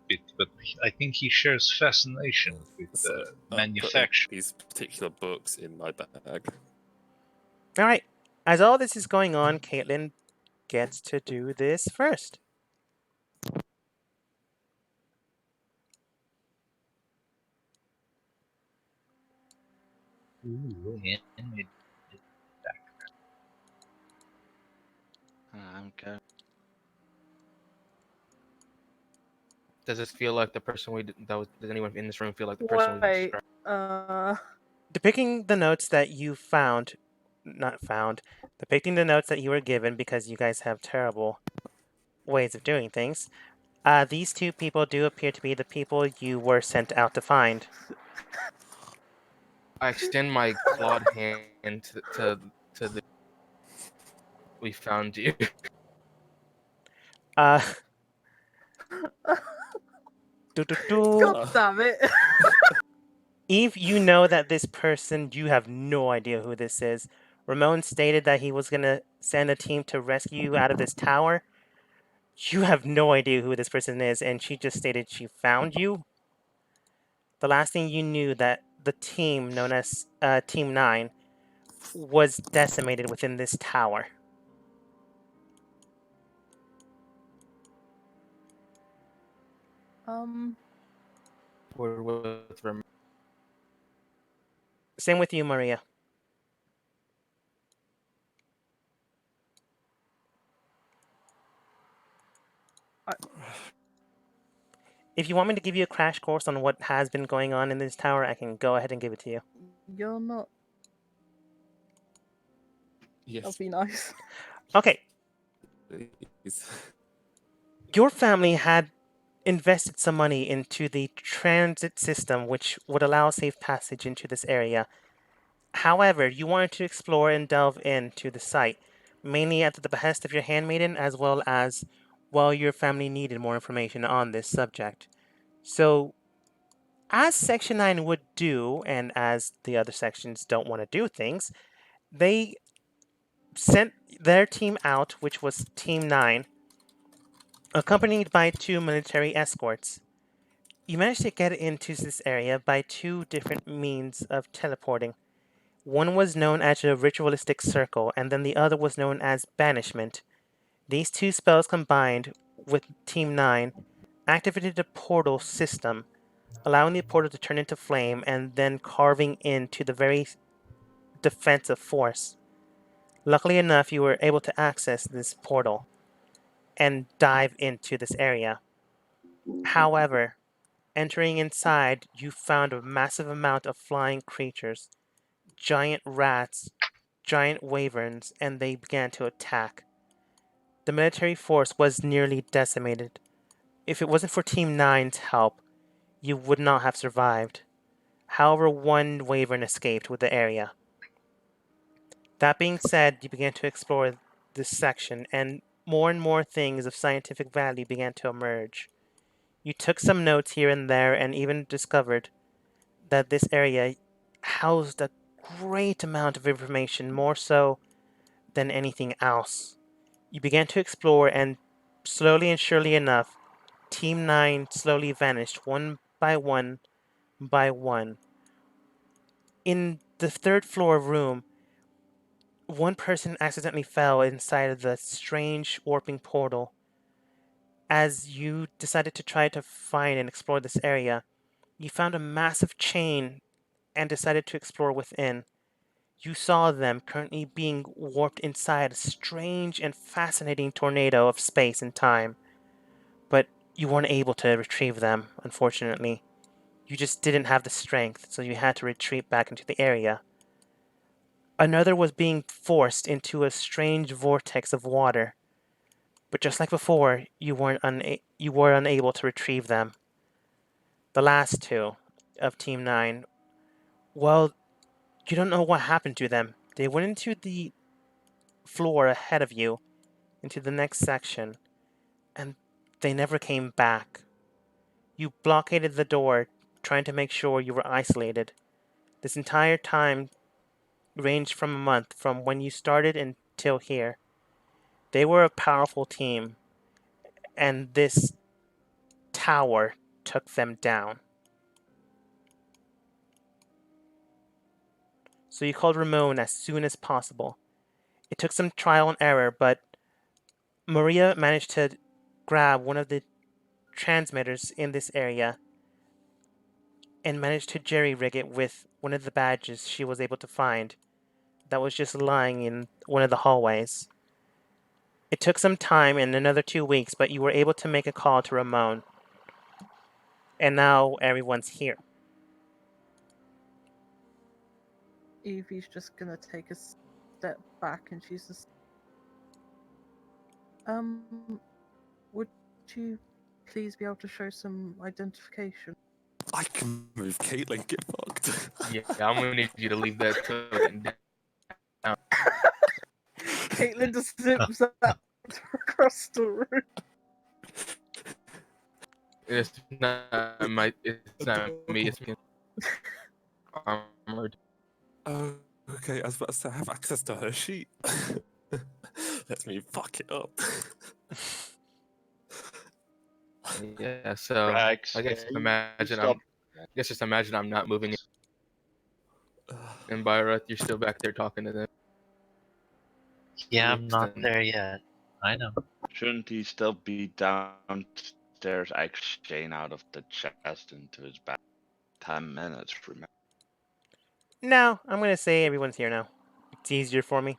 bit, but I think he shares fascination with So I'm putting manufacture. these particular books in my bag. All right. As all this is going on, Caitlin gets to do this first. Ooh, animated background. I'm okay. Does this feel like the person does anyone in this room feel like the person we Wait, described? Depicting the notes that you found, not found, depicting the notes that you were given because you guys have terrible ways of doing things. These two people do appear to be the people you were sent out to find. I extend my clawed hand to the. We found you. Uh, do, do, do. God damn it! Eve, you know that this person, you have no idea who this is. Ramon stated that he was going to send a team to rescue you out of this tower. You have no idea who this person is, and she just stated she found you. The last thing you knew that the team known as Team 9 was decimated within this tower. We're with Same with you, Maria. If you want me to give you a crash course on what has been going on in this tower, I can go ahead and give it to you. You're not. Yes, That'd be nice. Okay, please. your family had invested some money into the transit system, which would allow safe passage into this area. However, you wanted to explore and delve into the site, mainly at the behest of your handmaiden, as well as while your family needed more information on this subject. So, as Section 9 would do, and as the other sections don't want to do things, they sent their team out, which was Team 9, accompanied by two military escorts. You managed to get into this area by two different means of teleporting. One was known as a ritualistic circle, and then the other was known as banishment. These two spells combined with Team 9 activated a portal system, allowing the portal to turn into flame and then carving into the very defensive force. Luckily enough, you were able to access this portal and dive into this area. However, entering inside, you found a massive amount of flying creatures, giant rats, giant wyverns, and they began to attack. The military force was nearly decimated. If it wasn't for Team 9's help, you would not have survived. However, one wyvern escaped with the area. That being said, you began to explore this section, and more things of scientific value began to emerge. You took some notes here and there, and even discovered that this area housed a great amount of information, more so than anything else. You began to explore, and slowly and surely enough, Team 9 slowly vanished one by one by one. In the third floor room, one person accidentally fell inside of the strange warping portal. As you decided to try to find and explore this area, you found a massive chain and decided to explore within. You saw them currently being warped inside a strange and fascinating tornado of space and time, but you weren't able to retrieve them, unfortunately. You just didn't have the strength, so you had to retreat back into the area. Another was being forced into a strange vortex of water, but just like before, you were unable to retrieve them. The last two of Team 9, well, you don't know what happened to them. They went into the floor ahead of you, into the next section, and they never came back. You blockaded the door, trying to make sure you were isolated. This entire time ranged from a month from when you started until here. They were a powerful team, and this tower took them down. So you called Ramon as soon as possible. It took some trial and error, but Maria managed to grab one of the transmitters in this area and managed to jerry-rig it with one of the badges she was able to find that was just lying in one of the hallways. It took some time and another 2 weeks, but you were able to make a call to Ramon. And now everyone's here. Evie's just gonna take a step back and she's just. Would you please be able to show some identification? I can move Caitlin, get fucked. Yeah, I'm gonna need you to leave that token down. Caitlin just zips out across the room. It's not me. It's me. Armored. Oh, okay. I was about to say I have access to her sheet. Let me fuck it up. Yeah. So Rex, I guess you imagine stop. just imagine I'm not moving. And Byrath, you're still back there talking to them. Yeah, I'm not Listen. there yet. I know. Shouldn't he still be downstairs Shane out of the chest into his back? 10 minutes, remember? No, I'm gonna say everyone's here now. It's easier for me.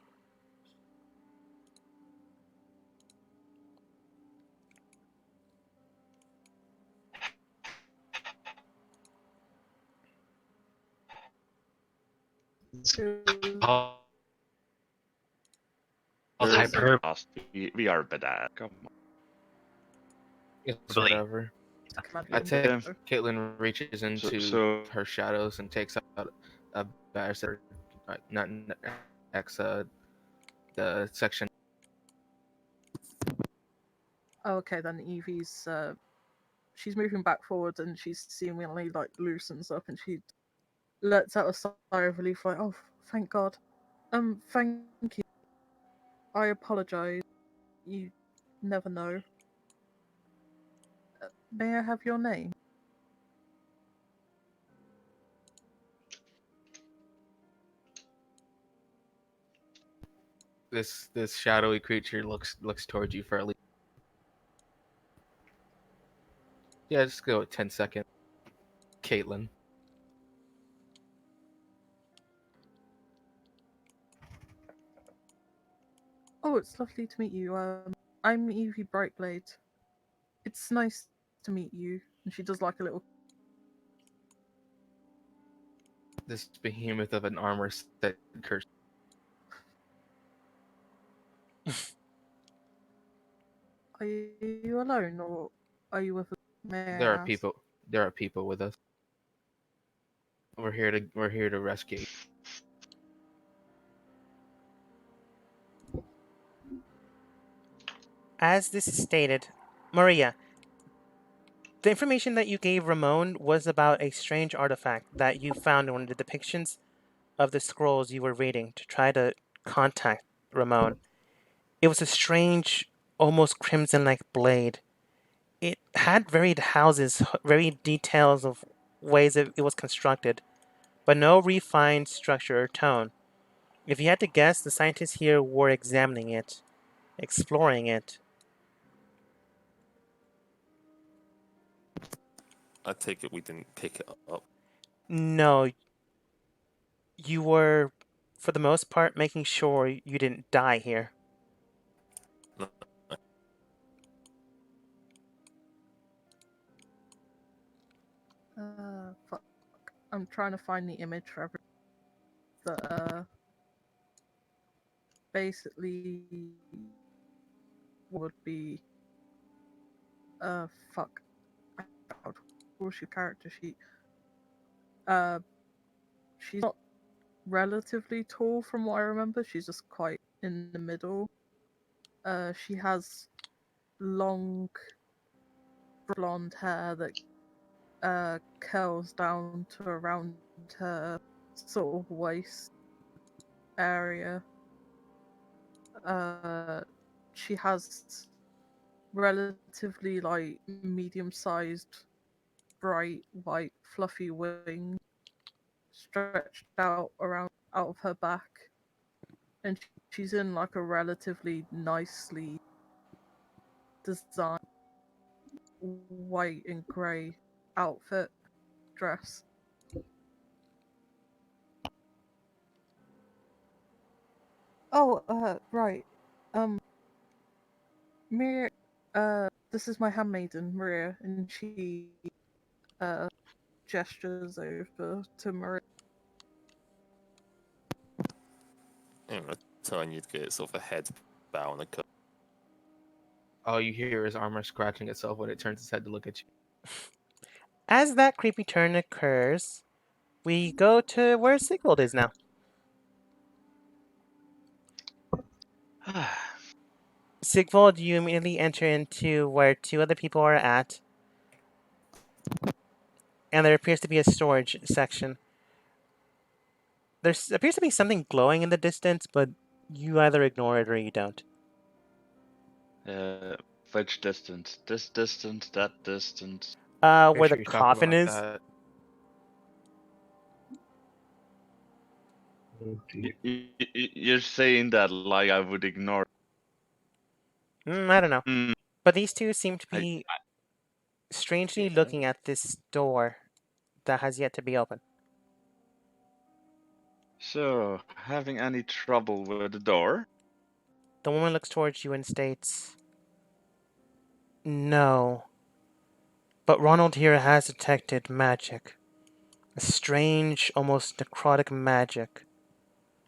Oh, There is hyper. lost. We are bad. Come on. It's Really? whatever. Command I take window. Caitlin reaches into So her shadows and takes out a badge that not X the section. Oh, okay, then Evie's she's moving back forward and she's seemingly like loosens up and she lets out a sigh of relief, like, oh, thank God. Thank you. I apologize. You never know. May I have your name? This shadowy creature looks towards you for at least. Yeah, just go with 10 seconds. Caitlin. Oh, it's lovely to meet you. I'm Evie Brightblade. It's nice to meet you. And she does like a little. This behemoth of an armor set curse. Are you alone or are you with? May I There are ask? people. There are people with us. We're here to rescue you. As this is stated, Maria, the information that you gave Ramon was about a strange artifact that you found in one of the depictions of the scrolls you were reading to try to contact Ramon. It was a strange, almost crimson-like blade. It had varied houses, varied details of ways it was constructed, but no refined structure or tone. If you had to guess, the scientists here were examining it, exploring it. I take it we didn't pick it up. No, you were, for the most part, making sure you didn't die here. Fuck. I'm trying to find the image for every. That basically would be. Fuck. I found. What's your character sheet? She's not relatively tall from what I remember. She's just quite in the middle. She has long blonde hair that curls down to around her sort of waist area. She has relatively like medium-sized, bright white fluffy wings stretched out around out of her back, and she's in like a relatively nicely designed white and grey outfit dress. Oh, right. Maria, this is my handmaiden, Maria, and she, uh, gestures over to Maria. I'm telling you to get sort of a head bow and a cut. All you hear is armor scratching itself when it turns its head to look at you. As that creepy turn occurs, we go to where Sigvald is now. Sigvald, you immediately enter into where two other people are at, and there appears to be a storage section. There appears to be something glowing in the distance, but you either ignore it or you don't. Which distance? This distance, that distance. Pretty Where the sure you talked coffin about is. that. Oh dear. You're saying that like I would ignore. I don't know. Hmm. But these two seem to I, be strangely yeah. looking at this door that has yet to be opened. So, having any trouble with the door? The woman looks towards you and states, "No. But Ronald here has detected magic. A strange, almost necrotic magic.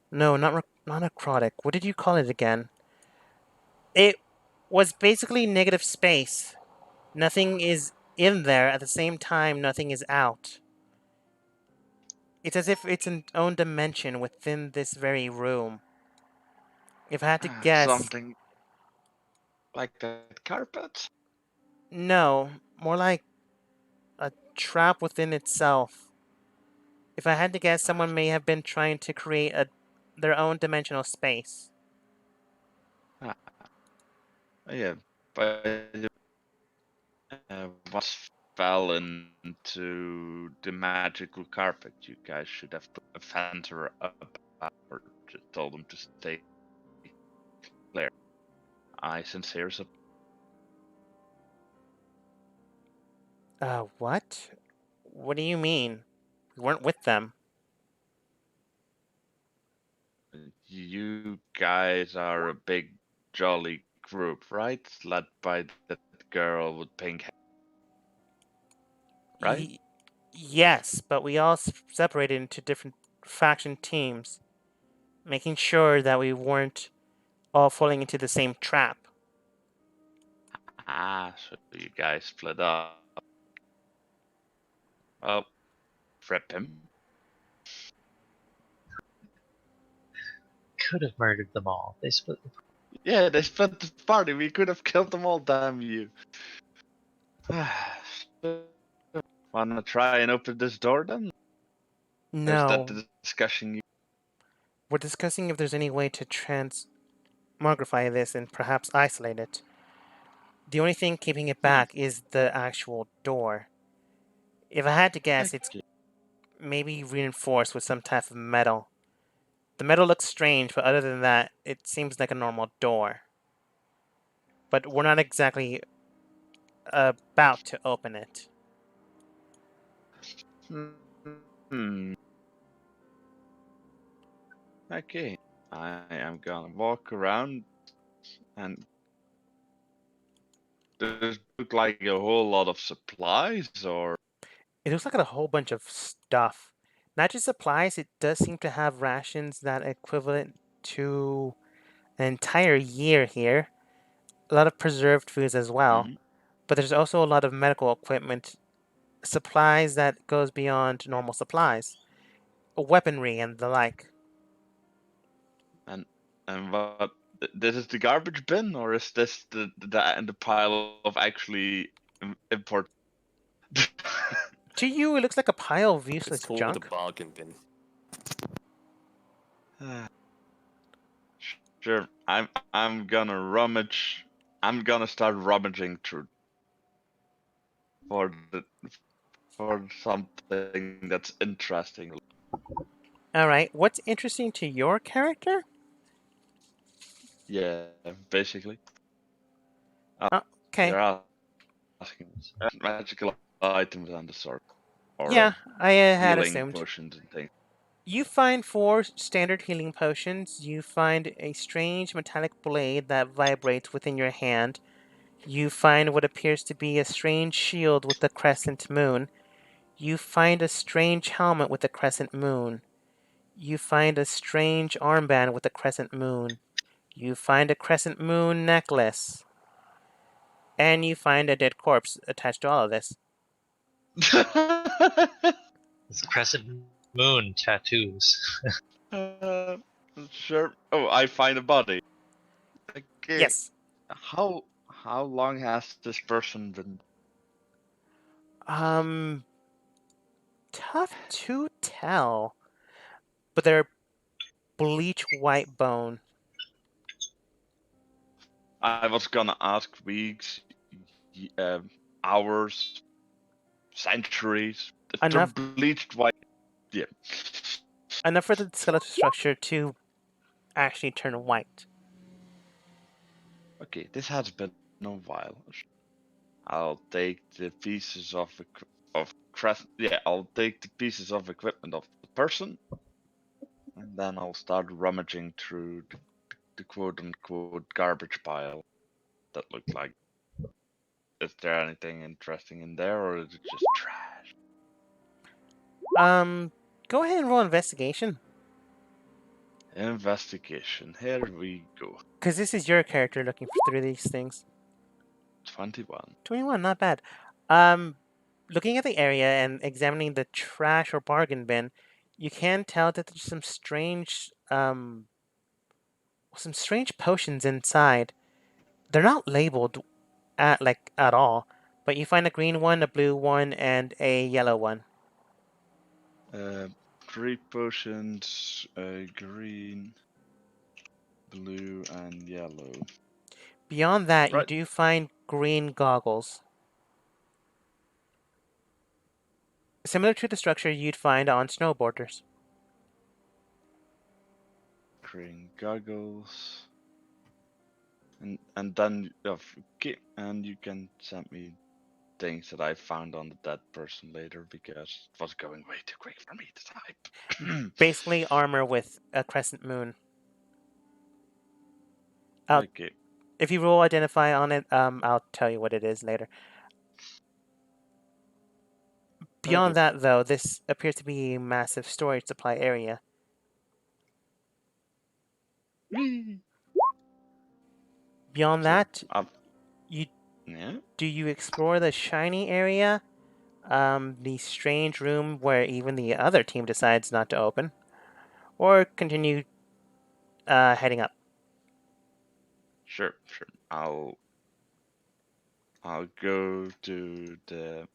No, not necrotic. What did you call it again? It was basically negative space. Nothing is in there at the same time, nothing is out. It's as if it's an own dimension within this very room. If I had to guess, Something like that carpet? no, more like a trap within itself. If I had to guess, someone may have been trying to create their own dimensional space. Ah, yeah, but once fell into the magical carpet. You guys should have put a fender up or just told them to stay clear. I sincere support. What? What do you mean? We weren't with them. You guys are a big jolly group, right? Led by that girl with pink hair, right? Yes, but we all separated into different faction teams, making sure that we weren't all falling into the same trap. So you guys split up. Oh, rip him. Could have murdered them all. They split the Yeah, they split the party. We could have killed them all, damn you. Wanna try and open this door then? Or is that No, the discussion you... we're discussing if there's any way to transmogrify this and perhaps isolate it. The only thing keeping it back is the actual door. If I had to guess, it's Okay. maybe reinforced with some type of metal. The metal looks strange, but other than that, it seems like a normal door. But we're not exactly about to open it. Hmm. Okay. I am gonna walk around and does it look like a whole lot of supplies or... It looks like a whole bunch of stuff. Not just supplies, it does seem to have rations that are equivalent to an entire year here. A lot of preserved foods as well. Mhm. But there's also a lot of medical equipment, supplies that goes beyond normal supplies, weaponry and the like. And what? This is the garbage bin, or is this the pile of actually import? To you, it looks like a pile of It's useless called a junk. bargain bin. Sure, I'm gonna rummage I'm gonna start rummaging through for something that's interesting. All right. What's interesting to your character? Yeah, basically. Okay. You're asking us. Magical items and the sort, or Yeah, I had healing assumed. potions and things. You find 4 standard healing potions. You find a strange metallic blade that vibrates within your hand. You find what appears to be a strange shield with a crescent moon. You find a strange helmet with a crescent moon. You find a strange armband with a crescent moon. You find a crescent moon necklace. And you find a dead corpse attached to all of this. It's crescent moon tattoos. uh, sure. Oh, I find a body. Okay. Yes. How long has this person been? Um, tough to tell. But they're bleach white bone. I was gonna ask weeks, hours, centuries. If they're Enough bleached white, yeah. enough for the skeletal structure to actually turn white. Okay, this has been a while. I'll take the pieces of yeah, I'll take the pieces of equipment of the person, and then I'll start rummaging through the quote unquote garbage pile that looked like. Is there anything interesting in there, or is it just trash? Go ahead and roll investigation. Investigation. Here we go. Because this is your character looking through these things. 21. 21, not bad. Looking at the area and examining the trash or bargain bin, you can tell that there's some strange potions inside. They're not labeled at all, but you find a green one, a blue one, and a yellow one. Uh, 3 potions, green, blue, and yellow. Beyond that, you Right. do find green goggles. Similar to the structure you'd find on snowboarders. Green goggles. And then okay, and you can send me things that I found on the dead person later because it was going way too quick for me to type. Basically, armor with a crescent moon. Okay. If you roll identify on it, I'll tell you what it is later. Beyond Okay. that, though, this appears to be a massive storage supply area. Beyond So, that, you yeah. do you explore the shiny area, the strange room where even the other team decides not to open, or continue heading up? Sure. I'll go to the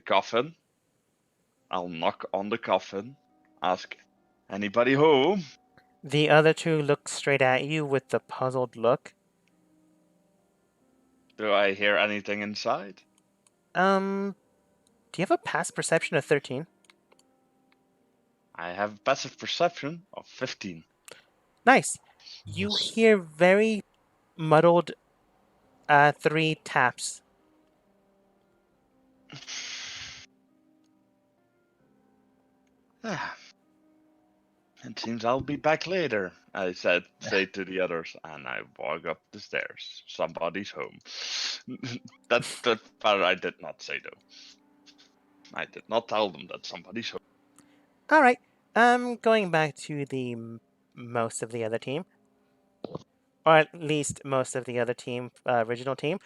coffin. I'll knock on the coffin. Ask anybody home? The other two look straight at you with a puzzled look. Do I hear anything inside? Do you have a past perception of 13? I have passive perception of 15. Nice. You hear very muddled 3 taps. Ah, it seems I'll be back later, I say to the others, and I walk up the stairs. Somebody's home. that part I did not say though. I did not tell them that somebody's home. All right. Going back to the most of the other team, or at least most of the other team, original team.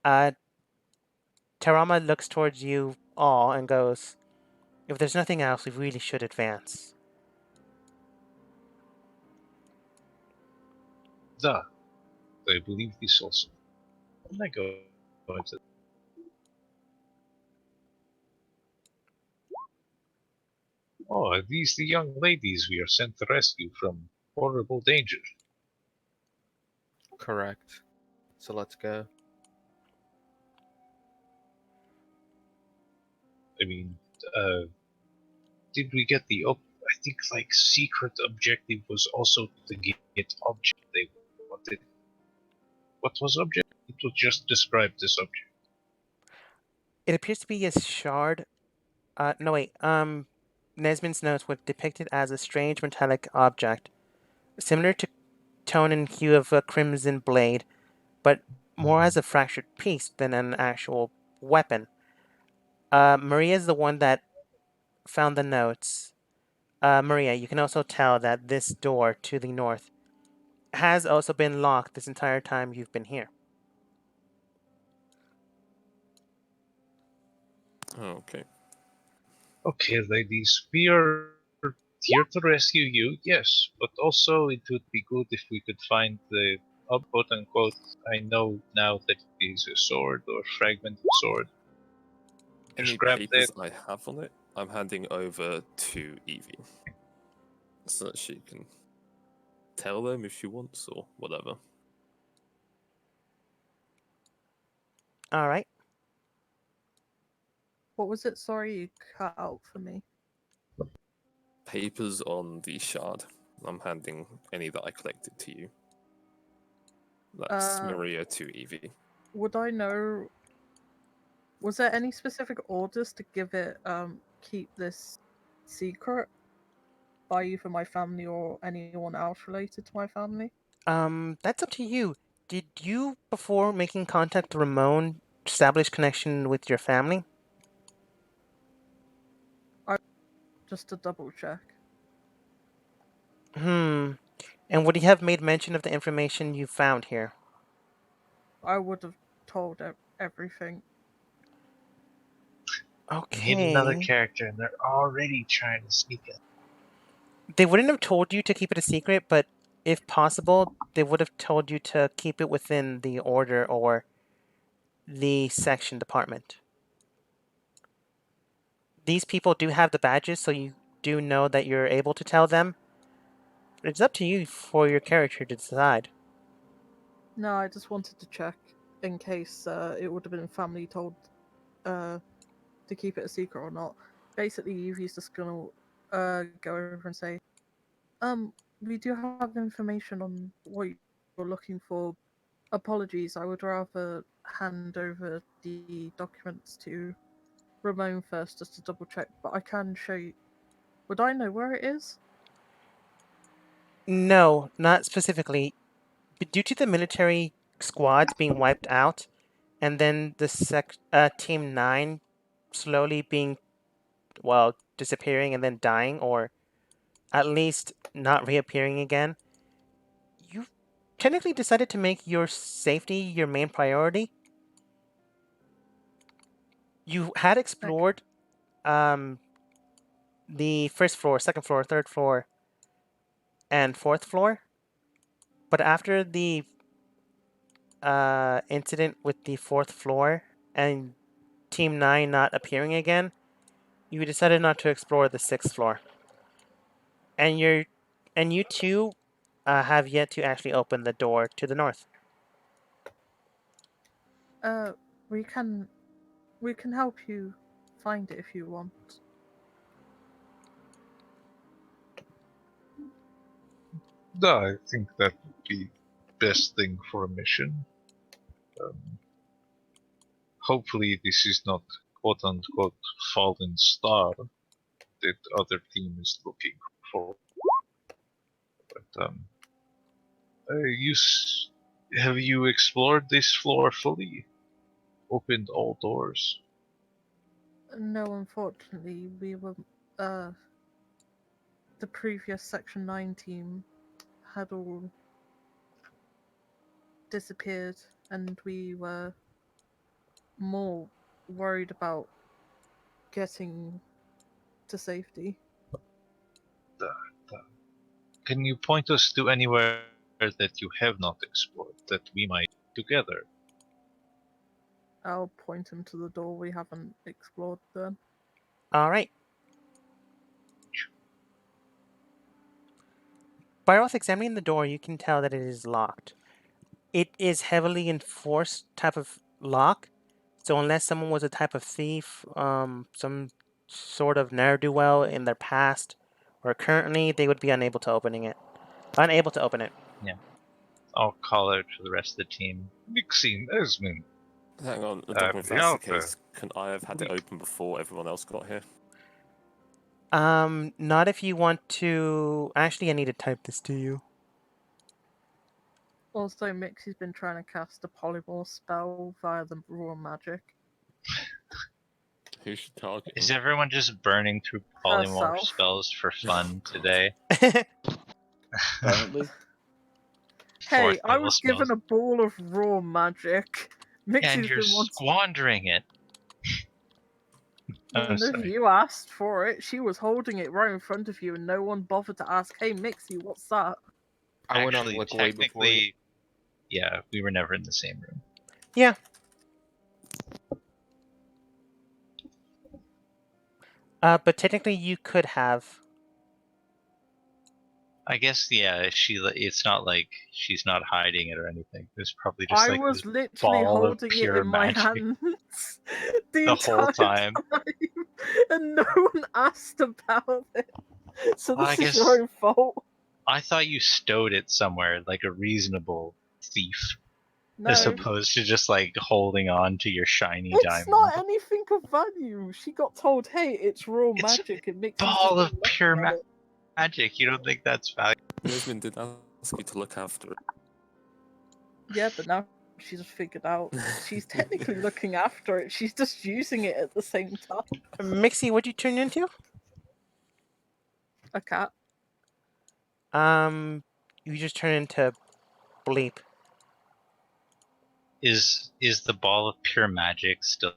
Uh, Tarama looks towards you all and goes, "If there's nothing else, we really should advance." Da, I believe this also. When I go into oh, are these the young ladies we are sent to rescue from horrible danger. Correct. So let's go. I mean, did we get the I think like secret objective was also to get object they wanted. What was object? It was just describe this object. It appears to be a shard. No wait. Nesmond's notes would depict it as a strange metallic object, similar to tone and hue of a crimson blade, but more as a fractured piece than an actual weapon. Maria's the one that found the notes. Maria, you can also tell that this door to the north has also been locked this entire time you've been here. Okay. Okay, ladies, we are here to rescue you, yes, but also it would be good if we could find the quote unquote. I know now that it is a sword or fragment of sword. Any Just grab that. papers I have on it, I'm handing over to Evie. So that she can tell them if she wants or whatever. All right. What was it? Sorry, you cut out for me. Papers on the shard. I'm handing any that I collected to you. That's Uh, Maria to Evie. Would I know? Was there any specific orders to give it keep this secret by either my family or anyone else related to my family? That's up to you. Did you, before making contact with Ramon, establish connection with your family? Just to double check. Hmm. And would he have made mention of the information you found here? I would have told everything. We need another Okay. character, and they're already trying to sneak in. They wouldn't have told you to keep it a secret, but if possible, they would have told you to keep it within the order or the section department. These people do have the badges, so you do know that you're able to tell them. It's up to you for your character to decide. No, I just wanted to check in case it would have been family told to keep it a secret or not. Basically, Evie's just gonna go over and say, we do have information on what you're looking for. Apologies, I would rather hand over the documents to Ramon first just to double check, but I can show you. Would I know where it is? No, not specifically. But due to the military squads being wiped out, and then the Team 9 slowly being, well, disappearing and then dying, or at least not reappearing again, you technically decided to make your safety your main priority. You had Okay. explored um, the first floor, second floor, third floor, and fourth floor, but after the incident with the fourth floor and Team 9 not appearing again, you decided not to explore the sixth floor. And you two have yet to actually open the door to the north. Uh, we can help you find it if you want. No, I think that would be best thing for a mission. Um, Hopefully, this is not quote unquote fallen star that other team is looking for. But have you explored this floor fully? Opened all doors? No, unfortunately, we were uh the previous Section 9 team had all disappeared, and we were more worried about getting to safety. Uh, uh, Can you point us to anywhere that you have not explored that we might together? I'll point him to the door we haven't explored then. All right. By both examining the door, you can tell that it is locked. It is heavily enforced type of lock, so unless someone was a type of thief, some sort of ne'er-do-well in their past or currently, they would be unable to open it. I'll call out to the rest of the team. Mixing Esmond. Hang on, if that's the Rialto. case, can I have had it open before everyone else got here? Not if you want to. Actually, I need to type this to you. Also, Mixie's been trying to cast a polymorph spell via the raw magic. Who should target Is him? everyone just burning through polymorph Herself. spells for fun God. today? Apparently. Hey, Fourth I level was spells. given a ball of raw magic. And Mixie's you're been wanting. squandering it. I'm Even if sorry. you asked for it, she was holding it right in front of you, and no one bothered to ask, "Hey, Mixie, what's that?" I went on Actually, like way before you. technically, yeah, we were never in the same room. Yeah. But technically, you could have. I guess, yeah, it's not like she's not hiding it or anything. There's probably just I like was this literally ball of holding it pure in my magic hands the whole time. and no one asked about it. So Well, I this is guess- your own fault. I thought you stowed it somewhere like a reasonable thief, No, as opposed to just like holding on to your shiny it's diamond. not anything of value. She got told, "Hey, it's raw It's magic," and Mixie's ball just of been pure looking at it. magic. You don't think that's valuable? Nesmond did ask you to look after it. Yeah, but now she's figured out she's technically looking after it. She's just using it at the same time. Mixie, what'd you turn into? A cat. You just turn into Bleep. Is the ball of pure magic still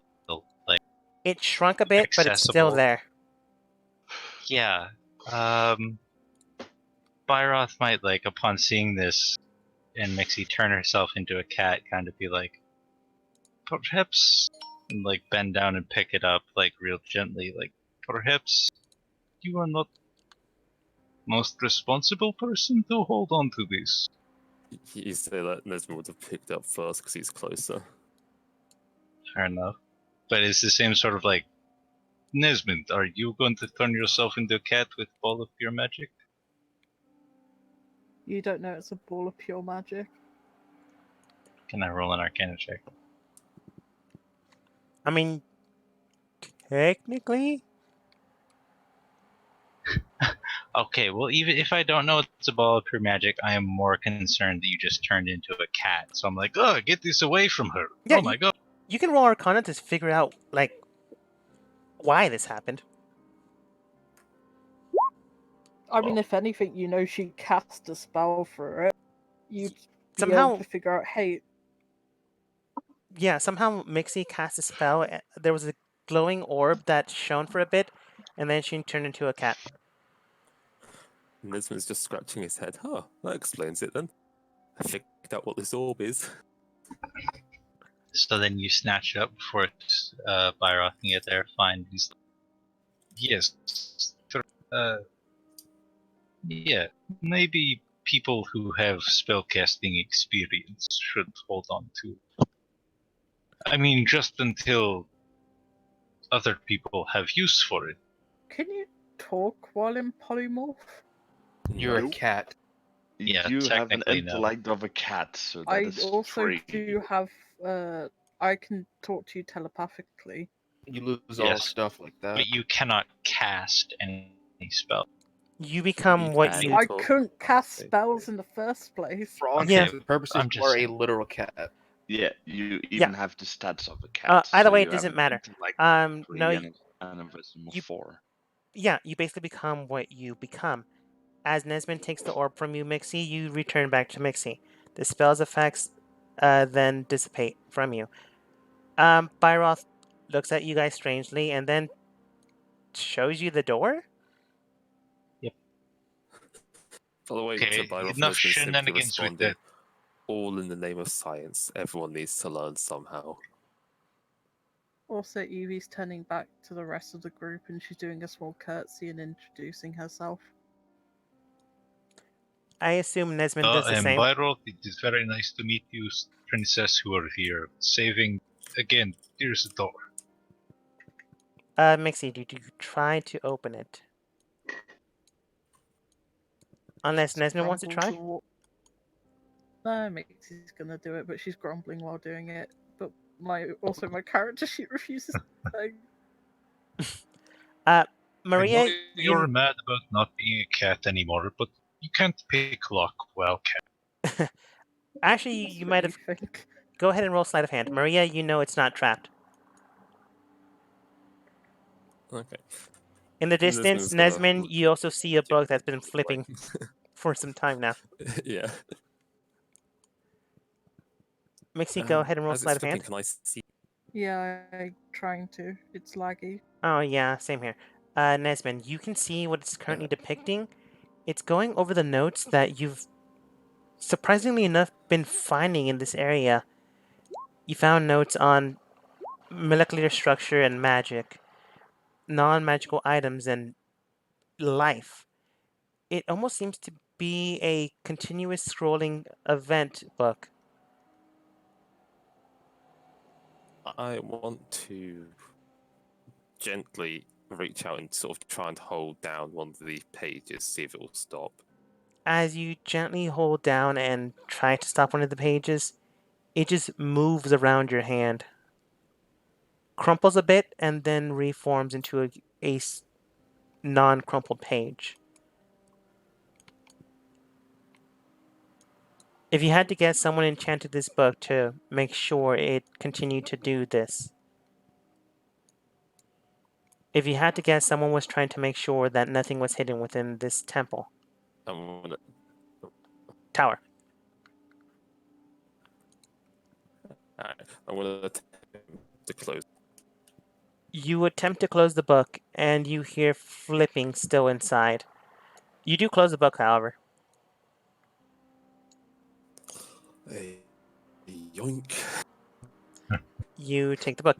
like It shrunk a bit, but it's still accessible? there. Yeah. Byroth might, like, upon seeing this and Mixie turn herself into a cat, kind of be like, perhaps, and like bend down and pick it up, like real gently, like, perhaps you are not most responsible person to hold on to this. You say that Nesmond would have picked up first because he's closer. Fair enough. But it's the same sort of like, Nesmond, are you going to turn yourself into a cat with ball of pure magic? You don't know it's a ball of pure magic. Can I roll an Arcana check? I mean, technically, Okay, well, even if I don't know it's a ball of pure magic, I am more concerned that you just turned into a cat. So I'm like, oh, get this away from her. Yeah, Oh my god. you can roll Arcana to figure out like why this happened. I mean, Well- if anything, you know she cast a spell for it. You'd be Somehow- able to figure out, hey, Yeah, somehow Mixie cast a spell. There was a glowing orb that shone for a bit, and then she turned into a cat. Nesmond's just scratching his head. Huh, that explains it then. I figured out what this orb is. So then you snatch it up before Byroth can get there. Fine. He's like, yes. Yeah. Maybe people who have spellcasting experience should hold on to. I mean, just until other people have use for it. can you talk while in polymorph? You're a Nope. cat. Yeah, You have an technically, no. intellect of a cat, so that I is also free. do have. I can talk to you telepathically. You lose all Yes. stuff like that. But you cannot cast any spell. You become what can you. I talk. couldn't cast Okay. spells in the first place. For all Okay, intents and purposes, I'm you just are a saying. literal cat. Yeah, you Yeah. even have the stats of a cat. Either so way, you it have doesn't an matter. intellect No, 3 and an invisible you- 4. Yeah, you basically become what you become. As Nesmond takes the orb from you, Mixie, you return back to Mixie. The spell's effects then dissipate from you. Byroth looks at you guys strangely and then shows you the door. By the way, Okay, to Byroth, enough Nesmond simply shenanigans with responded, that. all in the name of science. Everyone needs to learn somehow. Also, Evie's turning back to the rest of the group and she's doing a small curtsy and introducing herself. I assume Nesmond does the same. Byron, it is very nice to meet you, princess, who are here. Saving, again, here's the door. Mixie, did you try to open it? Unless Nesmond wants to try? Grumbles No, Mixie's gonna do it, but she's grumbling while doing it. But my character sheet refuses to Uh, I Maria, know you're mad about not being a cat anymore, but you can't pick lock while cat. actually, That's you what might have. think. Go ahead and roll sleight of hand. Maria, you know it's not trapped. Okay. In the distance, Nesmond's gonna- Nesmond, you also see a book that's been flipping for some time now. Yeah. Mixie, go ahead and roll As it's sleight of flipping, hand. can I see? Yeah, I'm trying to. It's laggy. Oh, yeah, same here. Nesmond, you can see what it's currently depicting. It's going over the notes that you've, surprisingly enough, been finding in this area. You found notes on molecular structure and magic, non-magical items, and life. It almost seems to be a continuous scrolling event book. I want to gently reach out and sort of try and hold down one of the pages, see if it will stop. As you gently hold down and try to stop one of the pages, it just moves around your hand, crumples a bit, and then reforms into a non-crumpled page. If you had to guess, someone enchanted this book to make sure it continued to do this. If you had to guess, someone was trying to make sure that nothing was hidden within this temple. I'm gonna, Tower. I'm gonna attempt to close. You attempt to close the book, and you hear flipping still inside. You do close the book, however. A yoink. You take the book.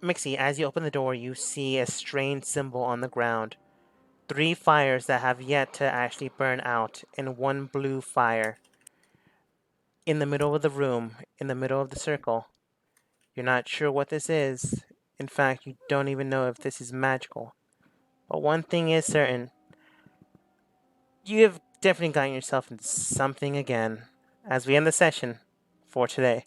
Mixie, as you open the door, you see a strange symbol on the ground. 3 fires that have yet to actually burn out, and 1 blue fire. In the middle of the room, in the middle of the circle. You're not sure what this is. In fact, you don't even know if this is magical. But one thing is certain. You have definitely gotten yourself into something again, as we end the session for today.